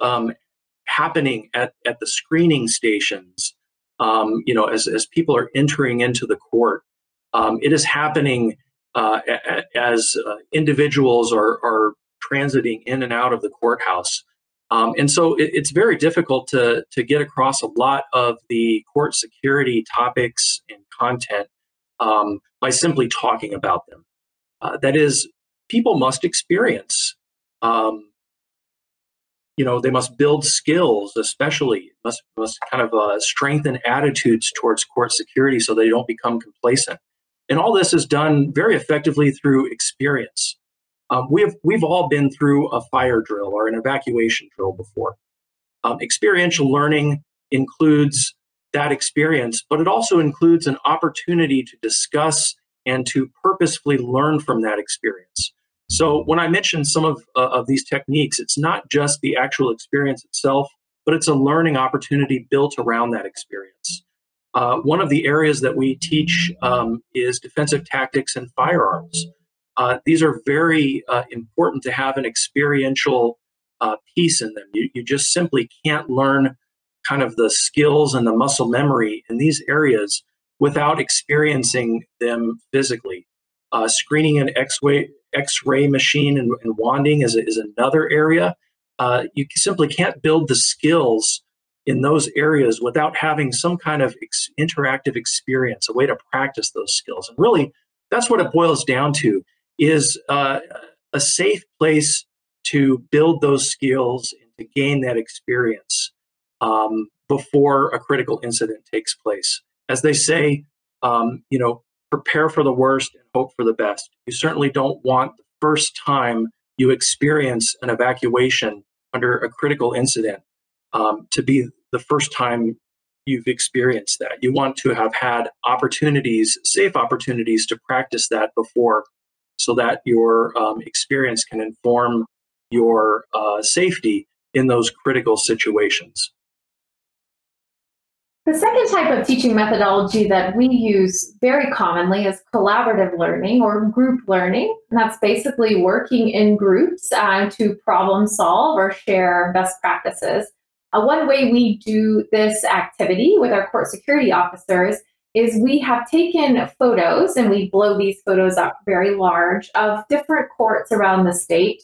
happening at the screening stations. As people are entering into the court, it is happening as individuals are transiting in and out of the courthouse. And so it's very difficult to get across a lot of the court security topics and content by simply talking about them. That is, people must experience. They must build skills, especially must kind of strengthen attitudes towards court security so they don't become complacent. And all this is done very effectively through experience. We've all been through a fire drill or an evacuation drill before. Experiential learning includes that experience, but it also includes an opportunity to discuss and to purposefully learn from that experience. So when I mention some of these techniques, it's not just the actual experience itself, but it's a learning opportunity built around that experience. One of the areas that we teach is defensive tactics and firearms. These are very important to have an experiential piece in them. You just simply can't learn kind of the skills and the muscle memory in these areas without experiencing them physically. Screening and X-ray machine and wanding is another area. You simply can't build the skills in those areas without having some kind of interactive experience, a way to practice those skills. And really, that's what it boils down to, is a safe place to build those skills and to gain that experience before a critical incident takes place. As they say, prepare for the worst and hope for the best. You certainly don't want the first time you experience an evacuation under a critical incident to be the first time you've experienced that. You want to have had opportunities, safe opportunities, to practice that before, so that your experience can inform your safety in those critical situations. The second type of teaching methodology that we use very commonly is collaborative learning or group learning. And that's basically working in groups to problem solve or share best practices. One way we do this activity with our court security officers is we have taken photos, and we blow these photos up very large, of different courts around the state.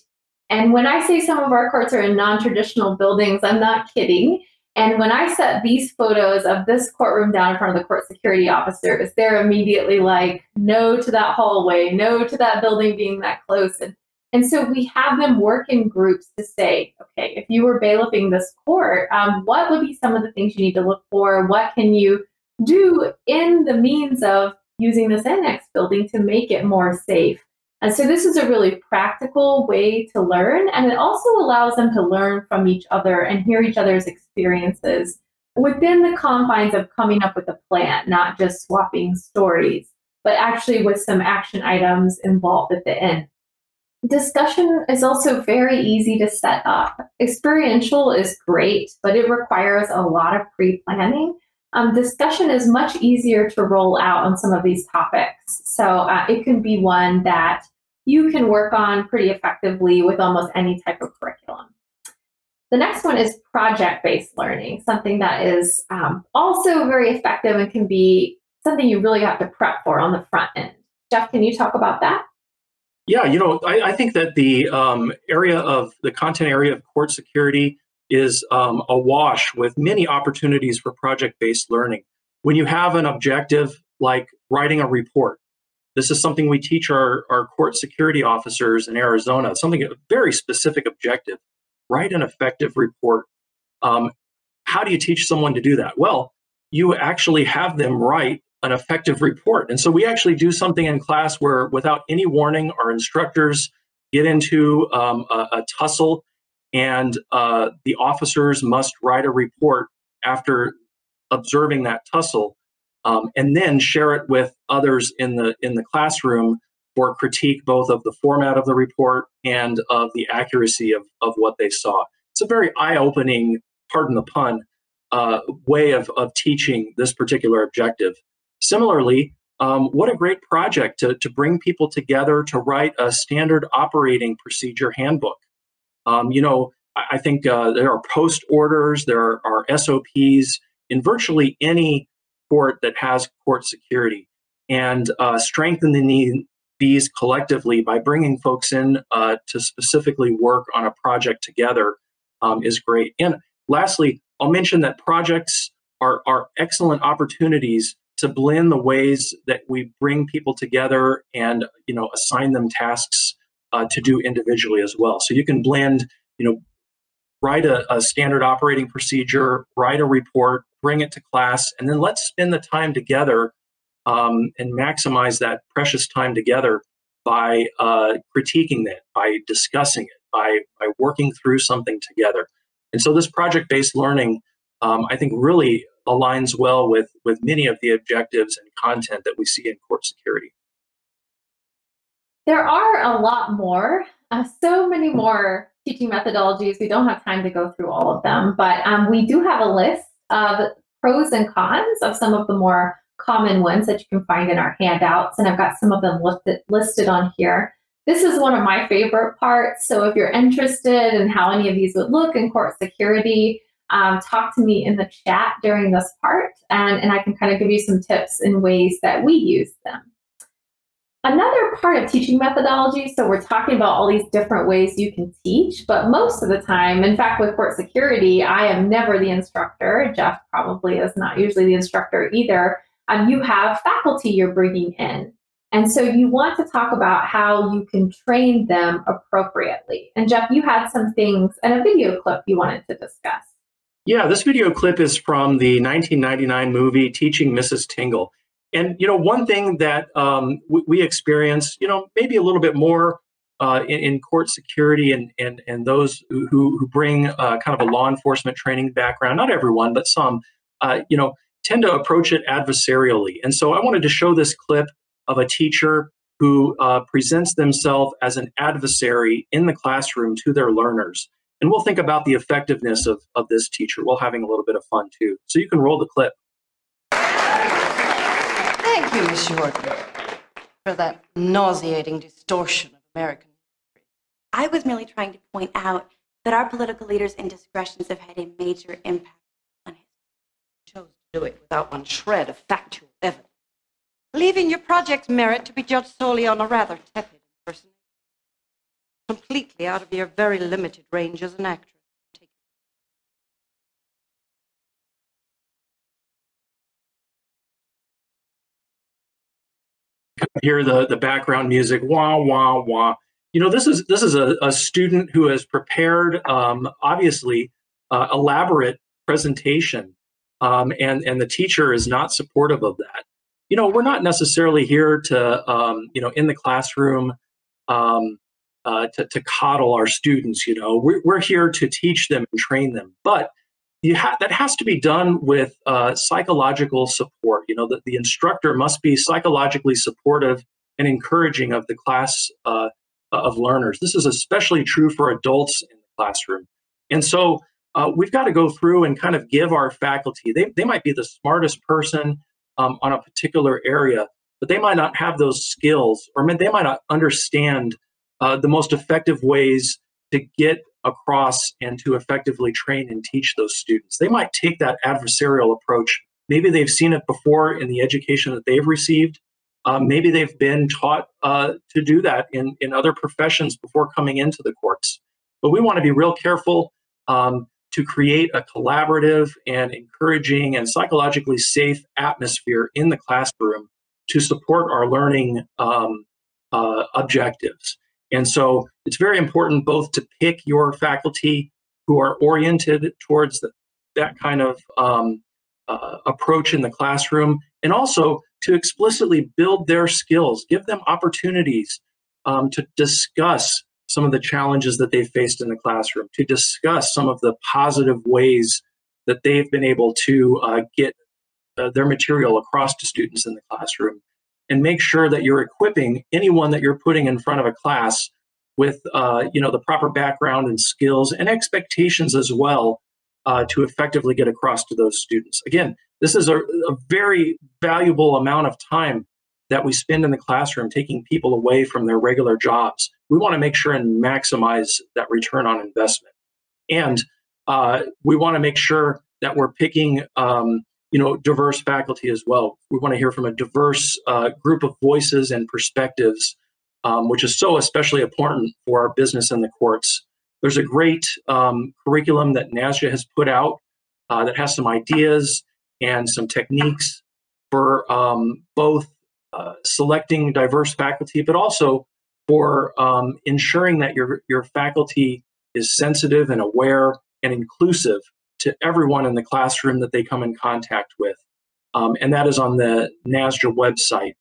And when I say some of our courts are in non-traditional buildings, I'm not kidding. And when I set these photos of this courtroom down in front of the court security officers, they're immediately like, no to that hallway, no to that building being that close. And so we have them work in groups to say, okay, if you were bailiffing this court, what would be some of the things you need to look for? What can you do in the means of using this annex building to make it more safe? And so this is a really practical way to learn, and it also allows them to learn from each other and hear each other's experiences within the confines of coming up with a plan, not just swapping stories, but actually with some action items involved at the end. Discussion is also very easy to set up. Experiential is great, but it requires a lot of pre-planning. Discussion is much easier to roll out on some of these topics. So it can be one that you can work on pretty effectively with almost any type of curriculum. The next one is project-based learning, something that is also very effective and can be something you really have to prep for on the front end. Jeff, can you talk about that? Yeah, I think that the content area of court security is awash with many opportunities for project-based learning. When you have an objective like writing a report, this is something we teach our court security officers in Arizona, a very specific objective. Write an effective report. How do you teach someone to do that? Well, you actually have them write an effective report. And so we actually do something in class where, without any warning, our instructors get into a tussle, and the officers must write a report after observing that tussle, and then share it with others in the classroom for critique, both of the format of the report and of the accuracy of what they saw. It's a very eye-opening, pardon the pun, way of teaching this particular objective. Similarly, what a great project to bring people together to write a standard operating procedure handbook. I think there are post orders, there are SOPs in virtually any court that has court security, and strengthening these collectively by bringing folks in to specifically work on a project together is great. And lastly, I'll mention that projects are excellent opportunities to blend the ways that we bring people together and assign them tasks to do individually as well. So you can blend, write a standard operating procedure, write a report, bring it to class, and then let's spend the time together and maximize that precious time together by critiquing it, by discussing it, by working through something together. And so this project-based learning, I think, really aligns well with many of the objectives and content that we see in court security. There are a lot more, so many more teaching methodologies. We don't have time to go through all of them, but we do have a list of pros and cons of some of the more common ones that you can find in our handouts, and I've got some of them listed on here. This is one of my favorite parts, so if you're interested in how any of these would look in court security, talk to me in the chat during this part, and I can kind of give you some tips and ways that we use them. Another part of teaching methodology, so we're talking about all these different ways you can teach, but most of the time, in fact, with court security, I am never the instructor. Jeff probably is not usually the instructor either. You have faculty you're bringing in. And so you want to talk about how you can train them appropriately. And Jeff, you had some things and a video clip you wanted to discuss. Yeah, this video clip is from the 1999 movie Teaching Mrs. Tingle. And, one thing that we experience, maybe a little bit more in court security and those who bring kind of a law enforcement training background, not everyone, but some, tend to approach it adversarially. And so I wanted to show this clip of a teacher who presents themselves as an adversary in the classroom to their learners. And we'll think about the effectiveness of this teacher while having a little bit of fun too. So you can roll the clip. Thank you, Miss Jordan, for that nauseating distortion of American history. I was merely trying to point out that our political leaders' indiscretions have had a major impact on history. Chose to do it without one shred of factual evidence, leaving your project's merit to be judged solely on a rather tepid impersonation, completely out of your very limited range as an actress. Hear the background music, wah wah wah. This is a student who has prepared obviously elaborate presentation, and the teacher is not supportive of that. We're not necessarily here to in the classroom to coddle our students. We're here to teach them and train them, but that has to be done with psychological support. The instructor must be psychologically supportive and encouraging of the class of learners. This is especially true for adults in the classroom. And so we've got to go through and kind of give our faculty, they might be the smartest person on a particular area, but they might not have those skills, or they might not understand the most effective ways to get across and to effectively train and teach those students. They might take that adversarial approach. Maybe they've seen it before in the education that they've received. Maybe they've been taught to do that in other professions before coming into the courts. But we want to be real careful to create a collaborative and encouraging and psychologically safe atmosphere in the classroom to support our learning objectives. And so it's very important both to pick your faculty who are oriented towards that kind of approach in the classroom, and also to explicitly build their skills, give them opportunities to discuss some of the challenges that they've faced in the classroom, to discuss some of the positive ways that they've been able to get their material across to students in the classroom, and make sure that you're equipping anyone that you're putting in front of a class with the proper background and skills and expectations as well to effectively get across to those students. Again, this is a very valuable amount of time that we spend in the classroom taking people away from their regular jobs. We want to make sure and maximize that return on investment. And we want to make sure that we're picking diverse faculty as well. We want to hear from a diverse group of voices and perspectives, which is so especially important for our business in the courts. There's a great curriculum that NASJA has put out that has some ideas and some techniques for both selecting diverse faculty, but also for ensuring that your faculty is sensitive and aware and inclusive to everyone in the classroom that they come in contact with. And that is on the NASJA website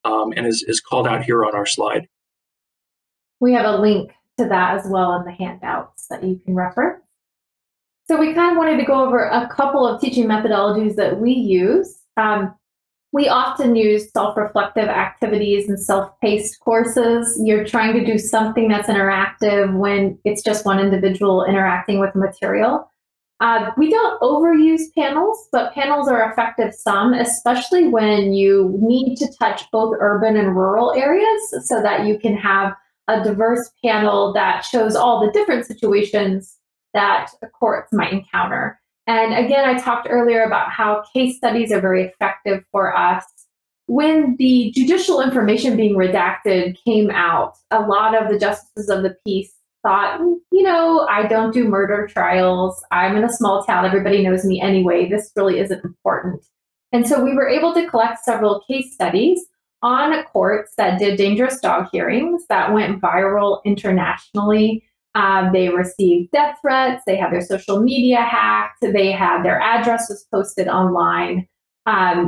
and is called out here on our slide. We have a link to that as well in the handouts that you can reference. So we kind of wanted to go over a couple of teaching methodologies that we use. We often use self-reflective activities and self-paced courses. You're trying to do something that's interactive when it's just one individual interacting with material. We don't overuse panels, but panels are effective some, especially when you need to touch both urban and rural areas so that you can have a diverse panel that shows all the different situations that courts might encounter. And again, I talked earlier about how case studies are very effective for us. when the judicial information being redacted came out, a lot of the justices of the peace thought, you know, I don't do murder trials. I'm in a small town. Everybody knows me anyway. This really isn't important. And so we were able to collect several case studies on courts that did dangerous dog hearings that went viral internationally. They received death threats. They had their social media hacked. They had their address was posted online.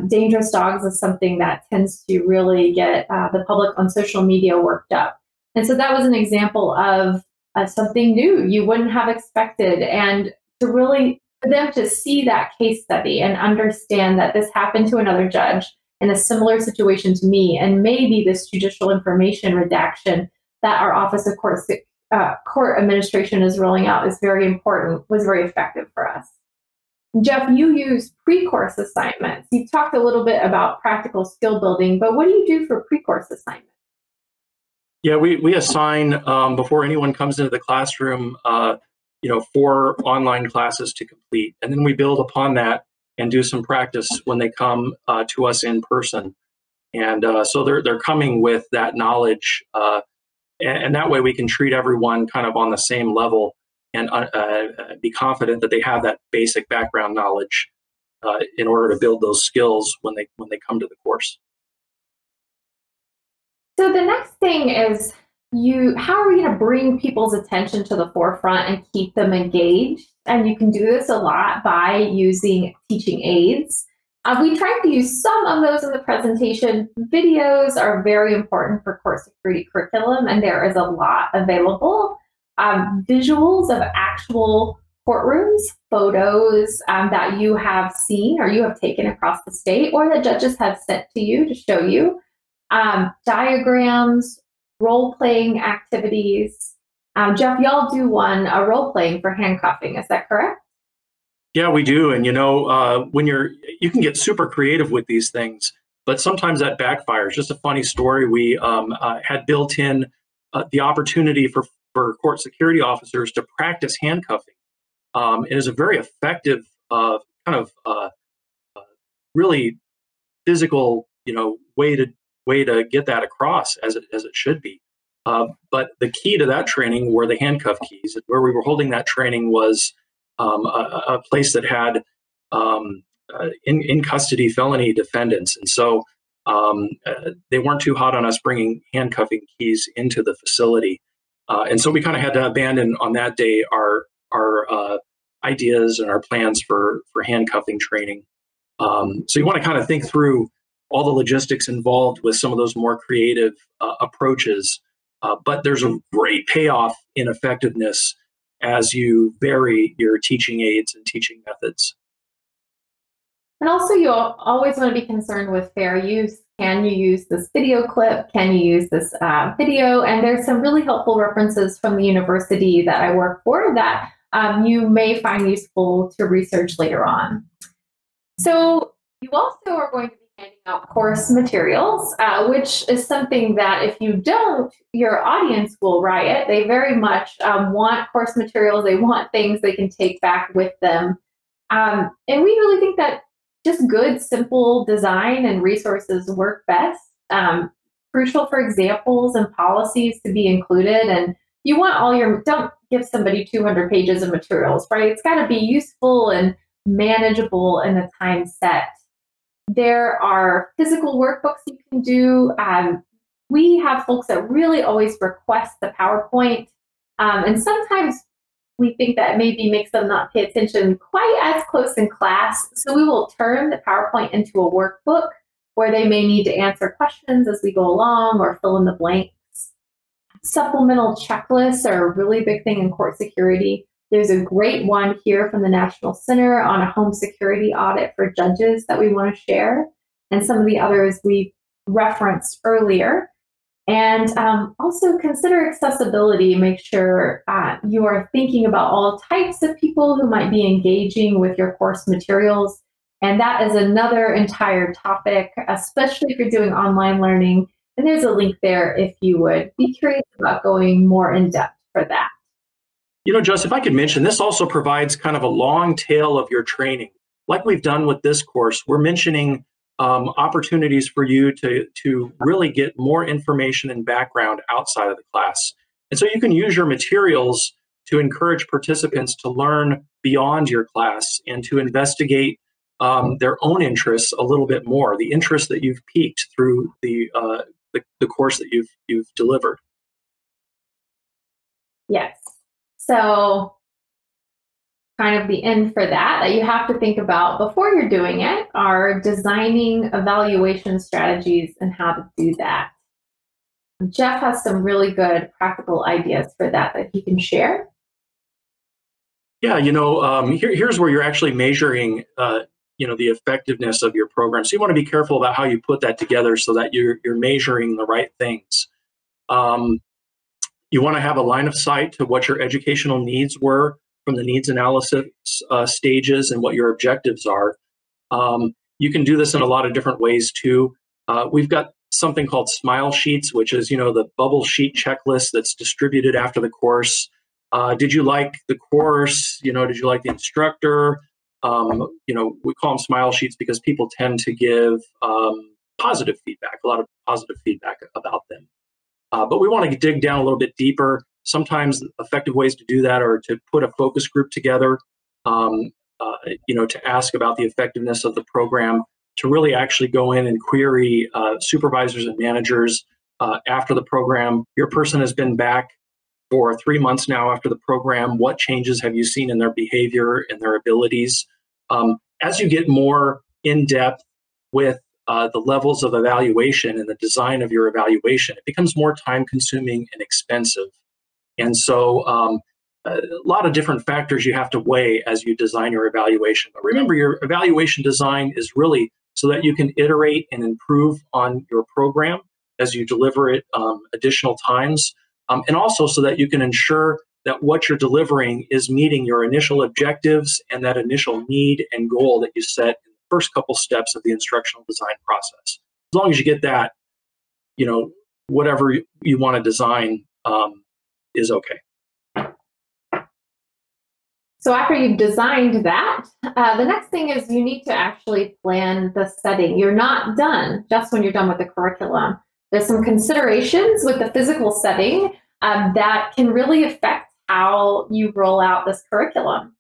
Dangerous dogs is something that tends to really get the public on social media worked up. And so that was an example of something new you wouldn't have expected. And to really, for them to see that case study and understand that this happened to another judge in a similar situation to me, and maybe this judicial information redaction that our Office of Court Administration is rolling out is very important, was very effective for us. Jeff, you use pre-course assignments. You've talked a little bit about practical skill building, but what do you do for pre-course assignments? Yeah, we assign, before anyone comes into the classroom, 4 online classes to complete. And then we build upon that and do some practice when they come to us in person. And so they're coming with that knowledge. And that way we can treat everyone kind of on the same level and be confident that they have that basic background knowledge in order to build those skills when they come to the course. So the next thing is how are we going to bring people's attention to the forefront and keep them engaged? And you can do this a lot by using teaching aids. We tried to use some of those in the presentation. Videos are very important for court security curriculum, and there is a lot available. Visuals of actual courtrooms, photos that you have seen or you have taken across the state or that judges have sent to you to show you, diagrams, role-playing activities. Jeff, y'all do a role-playing for handcuffing, is that correct? Yeah, we do. And when you can get super creative with these things, but sometimes that backfires. Just a funny story. We had built in the opportunity for court security officers to practice handcuffing. It is a very effective really physical, way to get that across as it should be. But the key to that training were the handcuff keys. Where we were holding that training was a place that had in custody felony defendants, and so they weren't too hot on us bringing handcuffing keys into the facility. And so we kind of had to abandon on that day our ideas and our plans for handcuffing training. So you want to kind of think through all the logistics involved with some of those more creative approaches. But there's a great payoff in effectiveness as you vary your teaching aids and teaching methods. And also, you always want to be concerned with fair use. Can you use this video clip? Can you use this video? And there's some really helpful references from the university that I work for that you may find useful to research later on. So you also are going to be handing out course materials, which is something that if you don't, your audience will riot. They very much want course materials. They want things they can take back with them. And we really think that just good, simple design and resources work best. Crucial for examples and policies to be included. And you want don't give somebody 200 pages of materials, right? It's got to be useful and manageable in a time set. There are physical workbooks you can do. We have folks that really always request the PowerPoint. And sometimes we think that maybe makes them not pay attention quite as close in class. So we will turn the PowerPoint into a workbook where they may need to answer questions as we go along or fill in the blanks. Supplemental checklists are a really big thing in court security. There's a great one here from the National Center on a home security audit for judges that we want to share. And some of the others we referenced earlier. And also consider accessibility. Make sure you are thinking about all types of people who might be engaging with your course materials. And that is another entire topic, especially if you're doing online learning. And there's a link there if you would be curious about going more in depth for that. Jess, if I could mention, this also provides kind of a long tail of your training. Like we've done with this course, we're mentioning opportunities for you to really get more information and background outside of the class. And so you can use your materials to encourage participants to learn beyond your class and to investigate their own interests a little bit more, the interest that you've piqued through the course that you've delivered. Yes. So kind of the end for that you have to think about before you're doing it are designing evaluation strategies and how to do that. Jeff has some really good practical ideas for that he can share. Yeah, here's where you're actually measuring the effectiveness of your program. So you want to be careful about how you put that together so that you're measuring the right things. You want to have a line of sight to what your educational needs were from the needs analysis stages and what your objectives are. You can do this in a lot of different ways too. We've got something called smile sheets, which is the bubble sheet checklist that's distributed after the course. Did you like the course? Did you like the instructor? We call them smile sheets because people tend to give positive feedback, a lot of positive feedback about them. But we want to dig down a little bit deeper. Sometimes effective ways to do that are to put a focus group together, to ask about the effectiveness of the program, to really actually go in and query supervisors and managers after the program. Your person has been back for 3 months now after the program. What changes have you seen in their behavior and their abilities? As you get more in-depth with the levels of evaluation and the design of your evaluation, it becomes more time-consuming and expensive. And so a lot of different factors you have to weigh as you design your evaluation. But remember, your evaluation design is really so that you can iterate and improve on your program as you deliver it additional times, and also so that you can ensure that what you're delivering is meeting your initial objectives and that initial need and goal that you set in the first couple steps of the instructional design process. As long as you get that, whatever you want to design is okay. So after you've designed that, the next thing is you need to actually plan the setting. You're not done just when you're done with the curriculum. There's some considerations with the physical setting that can really affect how you roll out this curriculum.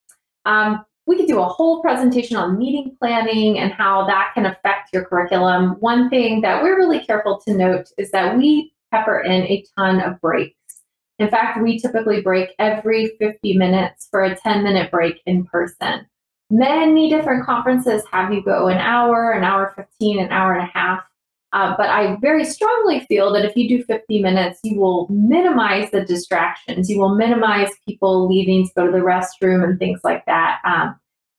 We could do a whole presentation on meeting planning and how that can affect your curriculum. One thing that we're really careful to note is that we pepper in a ton of breaks. In fact, we typically break every 50 minutes for a 10-minute break in person. Many different conferences have you go an hour 15, an hour and a half. But I very strongly feel that if you do 50 minutes, you will minimize the distractions. You will minimize people leaving to go to the restroom and things like that.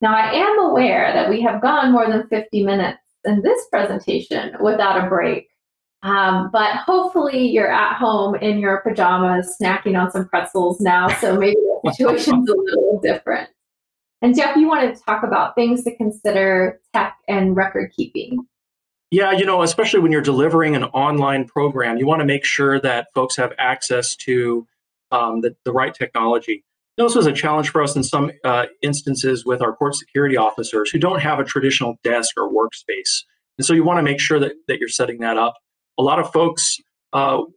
Now, I am aware that we have gone more than 50 minutes in this presentation without a break. But hopefully you're at home in your pajamas snacking on some pretzels now, so maybe the situation's a little different. And Jeff, you wanted to talk about things to consider, tech and record keeping. Yeah, especially when you're delivering an online program, you want to make sure that folks have access to the right technology. This was a challenge for us in some instances with our court security officers who don't have a traditional desk or workspace. And so you want to make sure that you're setting that up. A lot of folks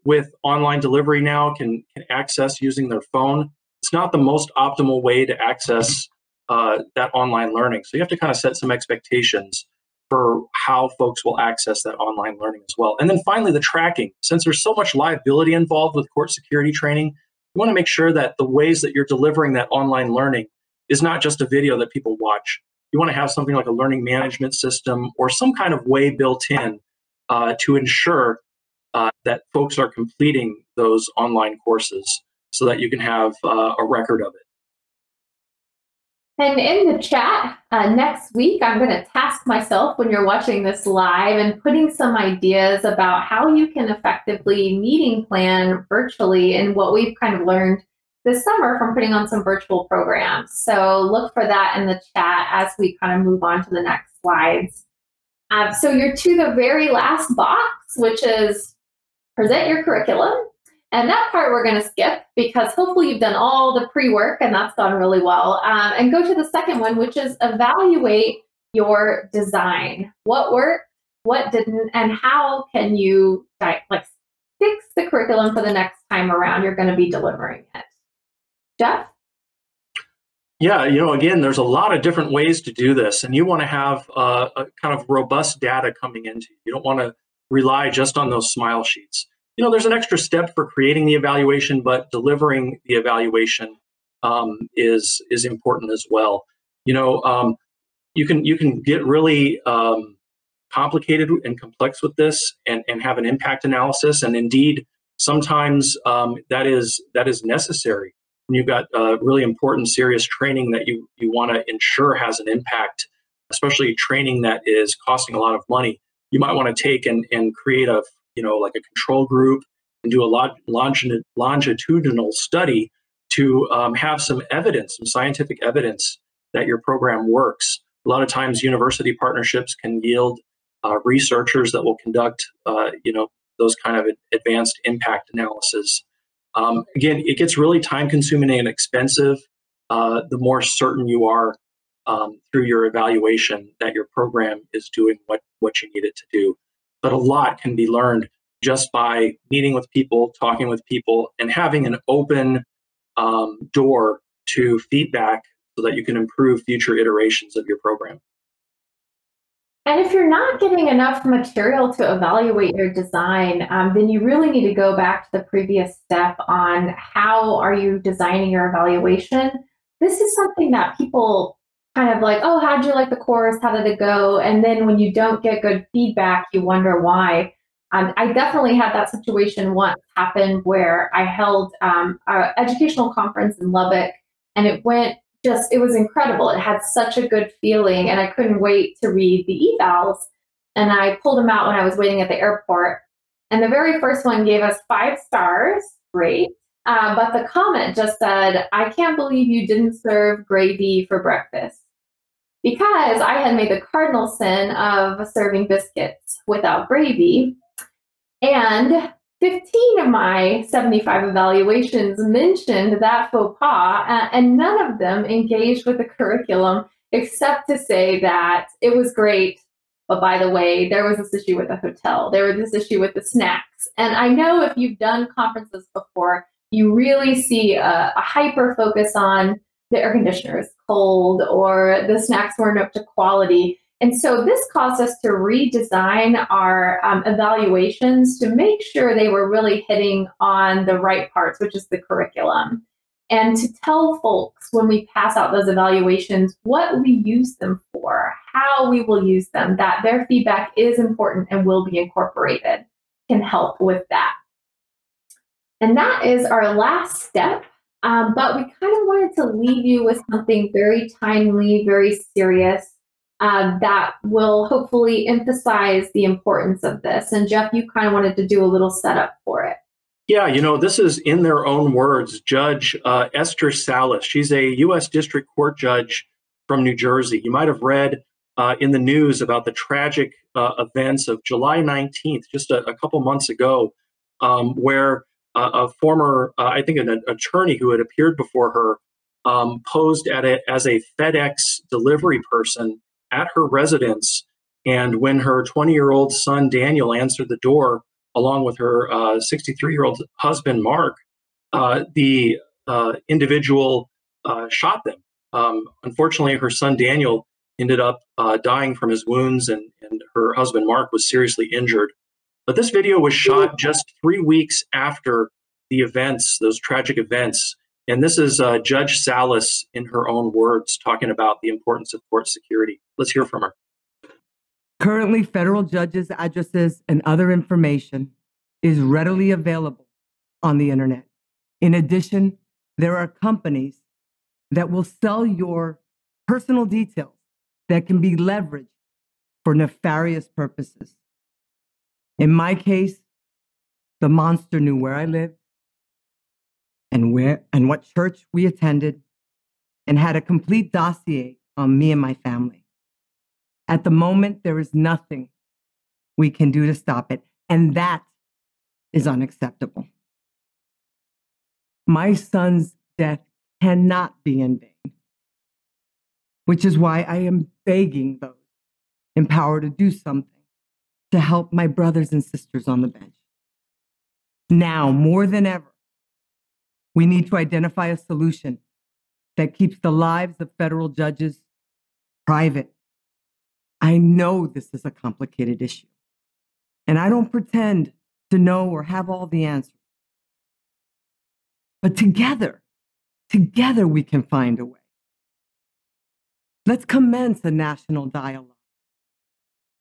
with online delivery now can access using their phone. It's not the most optimal way to access that online learning. So you have to kind of set some expectations for how folks will access that online learning as well. And then finally, the tracking. Since there's so much liability involved with court security training, you want to make sure that the ways that you're delivering that online learning is not just a video that people watch. You want to have something like a learning management system or some kind of way built in to ensure that folks are completing those online courses so that you can have a record of it. And in the chat next week, I'm going to task myself when you're watching this live and putting some ideas about how you can effectively meeting plan virtually and what we've kind of learned this summer from putting on some virtual programs. So look for that in the chat as we kind of move on to the next slides. So you're to the very last box, which is present your curriculum. And that part we're going to skip because hopefully you've done all the pre-work and that's gone really well. And go to the second one, which is evaluate your design. What worked? what didn't, and how can you like fix the curriculum for the next time around you're going to be delivering it? Jeff? Yeah, again, there's a lot of different ways to do this, and you want to have a kind of robust data coming into you. You don't want to rely just on those smile sheets. There's an extra step for creating the evaluation, but delivering the evaluation is important as well. You can get really complicated and complex with this and have an impact analysis, and indeed, sometimes that is necessary. When you've got really important, serious training that you want to ensure has an impact, especially training that is costing a lot of money. You might want to take and create a like a control group and do a longitudinal study to have some evidence, some scientific evidence that your program works. A lot of times, university partnerships can yield researchers that will conduct those kind of advanced impact analysis. Again, it gets really time-consuming and expensive the more certain you are through your evaluation that your program is doing what you need it to do. But a lot can be learned just by meeting with people, talking with people, and having an open door to feedback so that you can improve future iterations of your program. And if you're not getting enough material to evaluate your design, then you really need to go back to the previous step on how are you designing your evaluation. This is something that people kind of like, oh, how'd you like the course? How did it go? And then when you don't get good feedback, you wonder why. I definitely had that situation once happen where I held an educational conference in Lubbock, and it was incredible. It had such a good feeling, and I couldn't wait to read the evals. And I pulled them out when I was waiting at the airport. And the very first one gave us 5 stars, great. But the comment just said, I can't believe you didn't serve gravy for breakfast. Because I had made the cardinal sin of serving biscuits without gravy. And 15 of my 75 evaluations mentioned that faux pas, and none of them engaged with the curriculum except to say that it was great, but by the way, there was this issue with the hotel, there was this issue with the snacks. And I know if you've done conferences before, you really see a hyper focus on the air conditioner is cold or the snacks weren't up to quality. And so this caused us to redesign our evaluations to make sure they were really hitting on the right parts, which is the curriculum. And to tell folks when we pass out those evaluations what we use them for, how we will use them, that their feedback is important and will be incorporated, can help with that. And that is our last step. But we kind of wanted to leave you with something very timely, very serious, that will hopefully emphasize the importance of this. And Jeff, you kind of wanted to do a little setup for it. Yeah, this is in their own words. Judge Esther Salas, she's a U.S. District Court judge from New Jersey. You might have read in the news about the tragic events of July 19th, just a couple months ago, where a former, I think an attorney who had appeared before her posed as a FedEx delivery person at her residence. And when her 20-year-old son, Daniel, answered the door, along with her 63-year-old husband, Mark, the individual shot them. Unfortunately, her son, Daniel, ended up dying from his wounds, and her husband, Mark, was seriously injured. But this video was shot just 3 weeks after the events, those tragic events. And this is Judge Salas, in her own words, talking about the importance of court security. Let's hear from her. Currently, federal judges' addresses and other information is readily available on the internet. In addition, there are companies that will sell your personal details that can be leveraged for nefarious purposes. In my case, the monster knew where I lived and what church we attended, and had a complete dossier on me and my family. At the moment, there is nothing we can do to stop it, and that is unacceptable. My son's death cannot be in vain, which is why I am begging those in power to do something. to help my brothers and sisters on the bench. Now, more than ever, we need to identify a solution that keeps the lives of federal judges private. I know this is a complicated issue, and I don't pretend to know or have all the answers. But together we can find a way. Let's commence a national dialogue.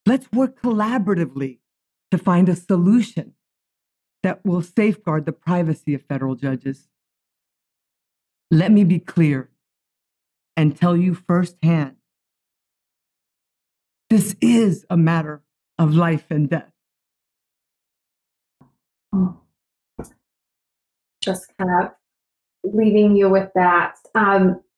Let's work collaboratively to find a solution that will safeguard the privacy of federal judges. Let me be clear and tell you firsthand, this is a matter of life and death. Just kind of leaving you with that.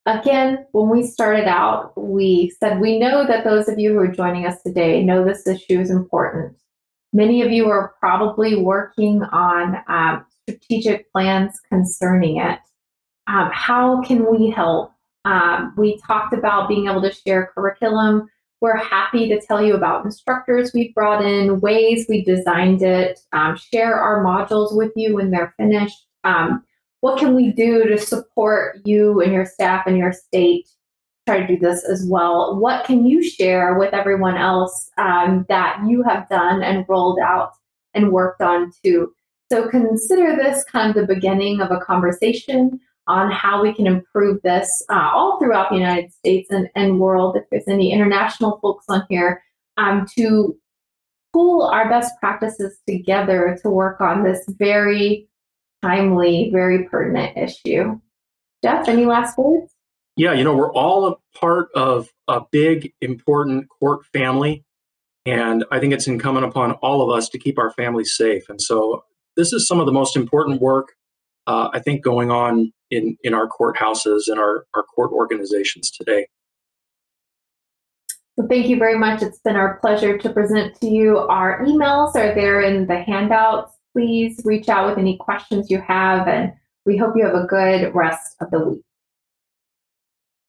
Again, when we started out, we said we know that those of you who are joining us today know this issue is important. Many of you are probably working on strategic plans concerning it. How can we help? We talked about being able to share curriculum. We're happy to tell you about instructors we've brought in, ways we designed it, share our modules with you when they're finished. What can we do to support you and your staff and your state? Try to do this as well. What can you share with everyone else that you have done and rolled out and worked on too? So consider this kind of the beginning of a conversation on how we can improve this all throughout the United States and world. If there's any international folks on here, to pool our best practices together to work on this very timely, very pertinent issue. Jeff, any last words? Yeah, we're all a part of a big, important court family, and I think it's incumbent upon all of us to keep our families safe. And so this is some of the most important work, I think, going on in our courthouses and our court organizations today. Well, thank you very much. It's been our pleasure to present to you. Our emails are there in the handouts. Please reach out with any questions you have, and we hope you have a good rest of the week.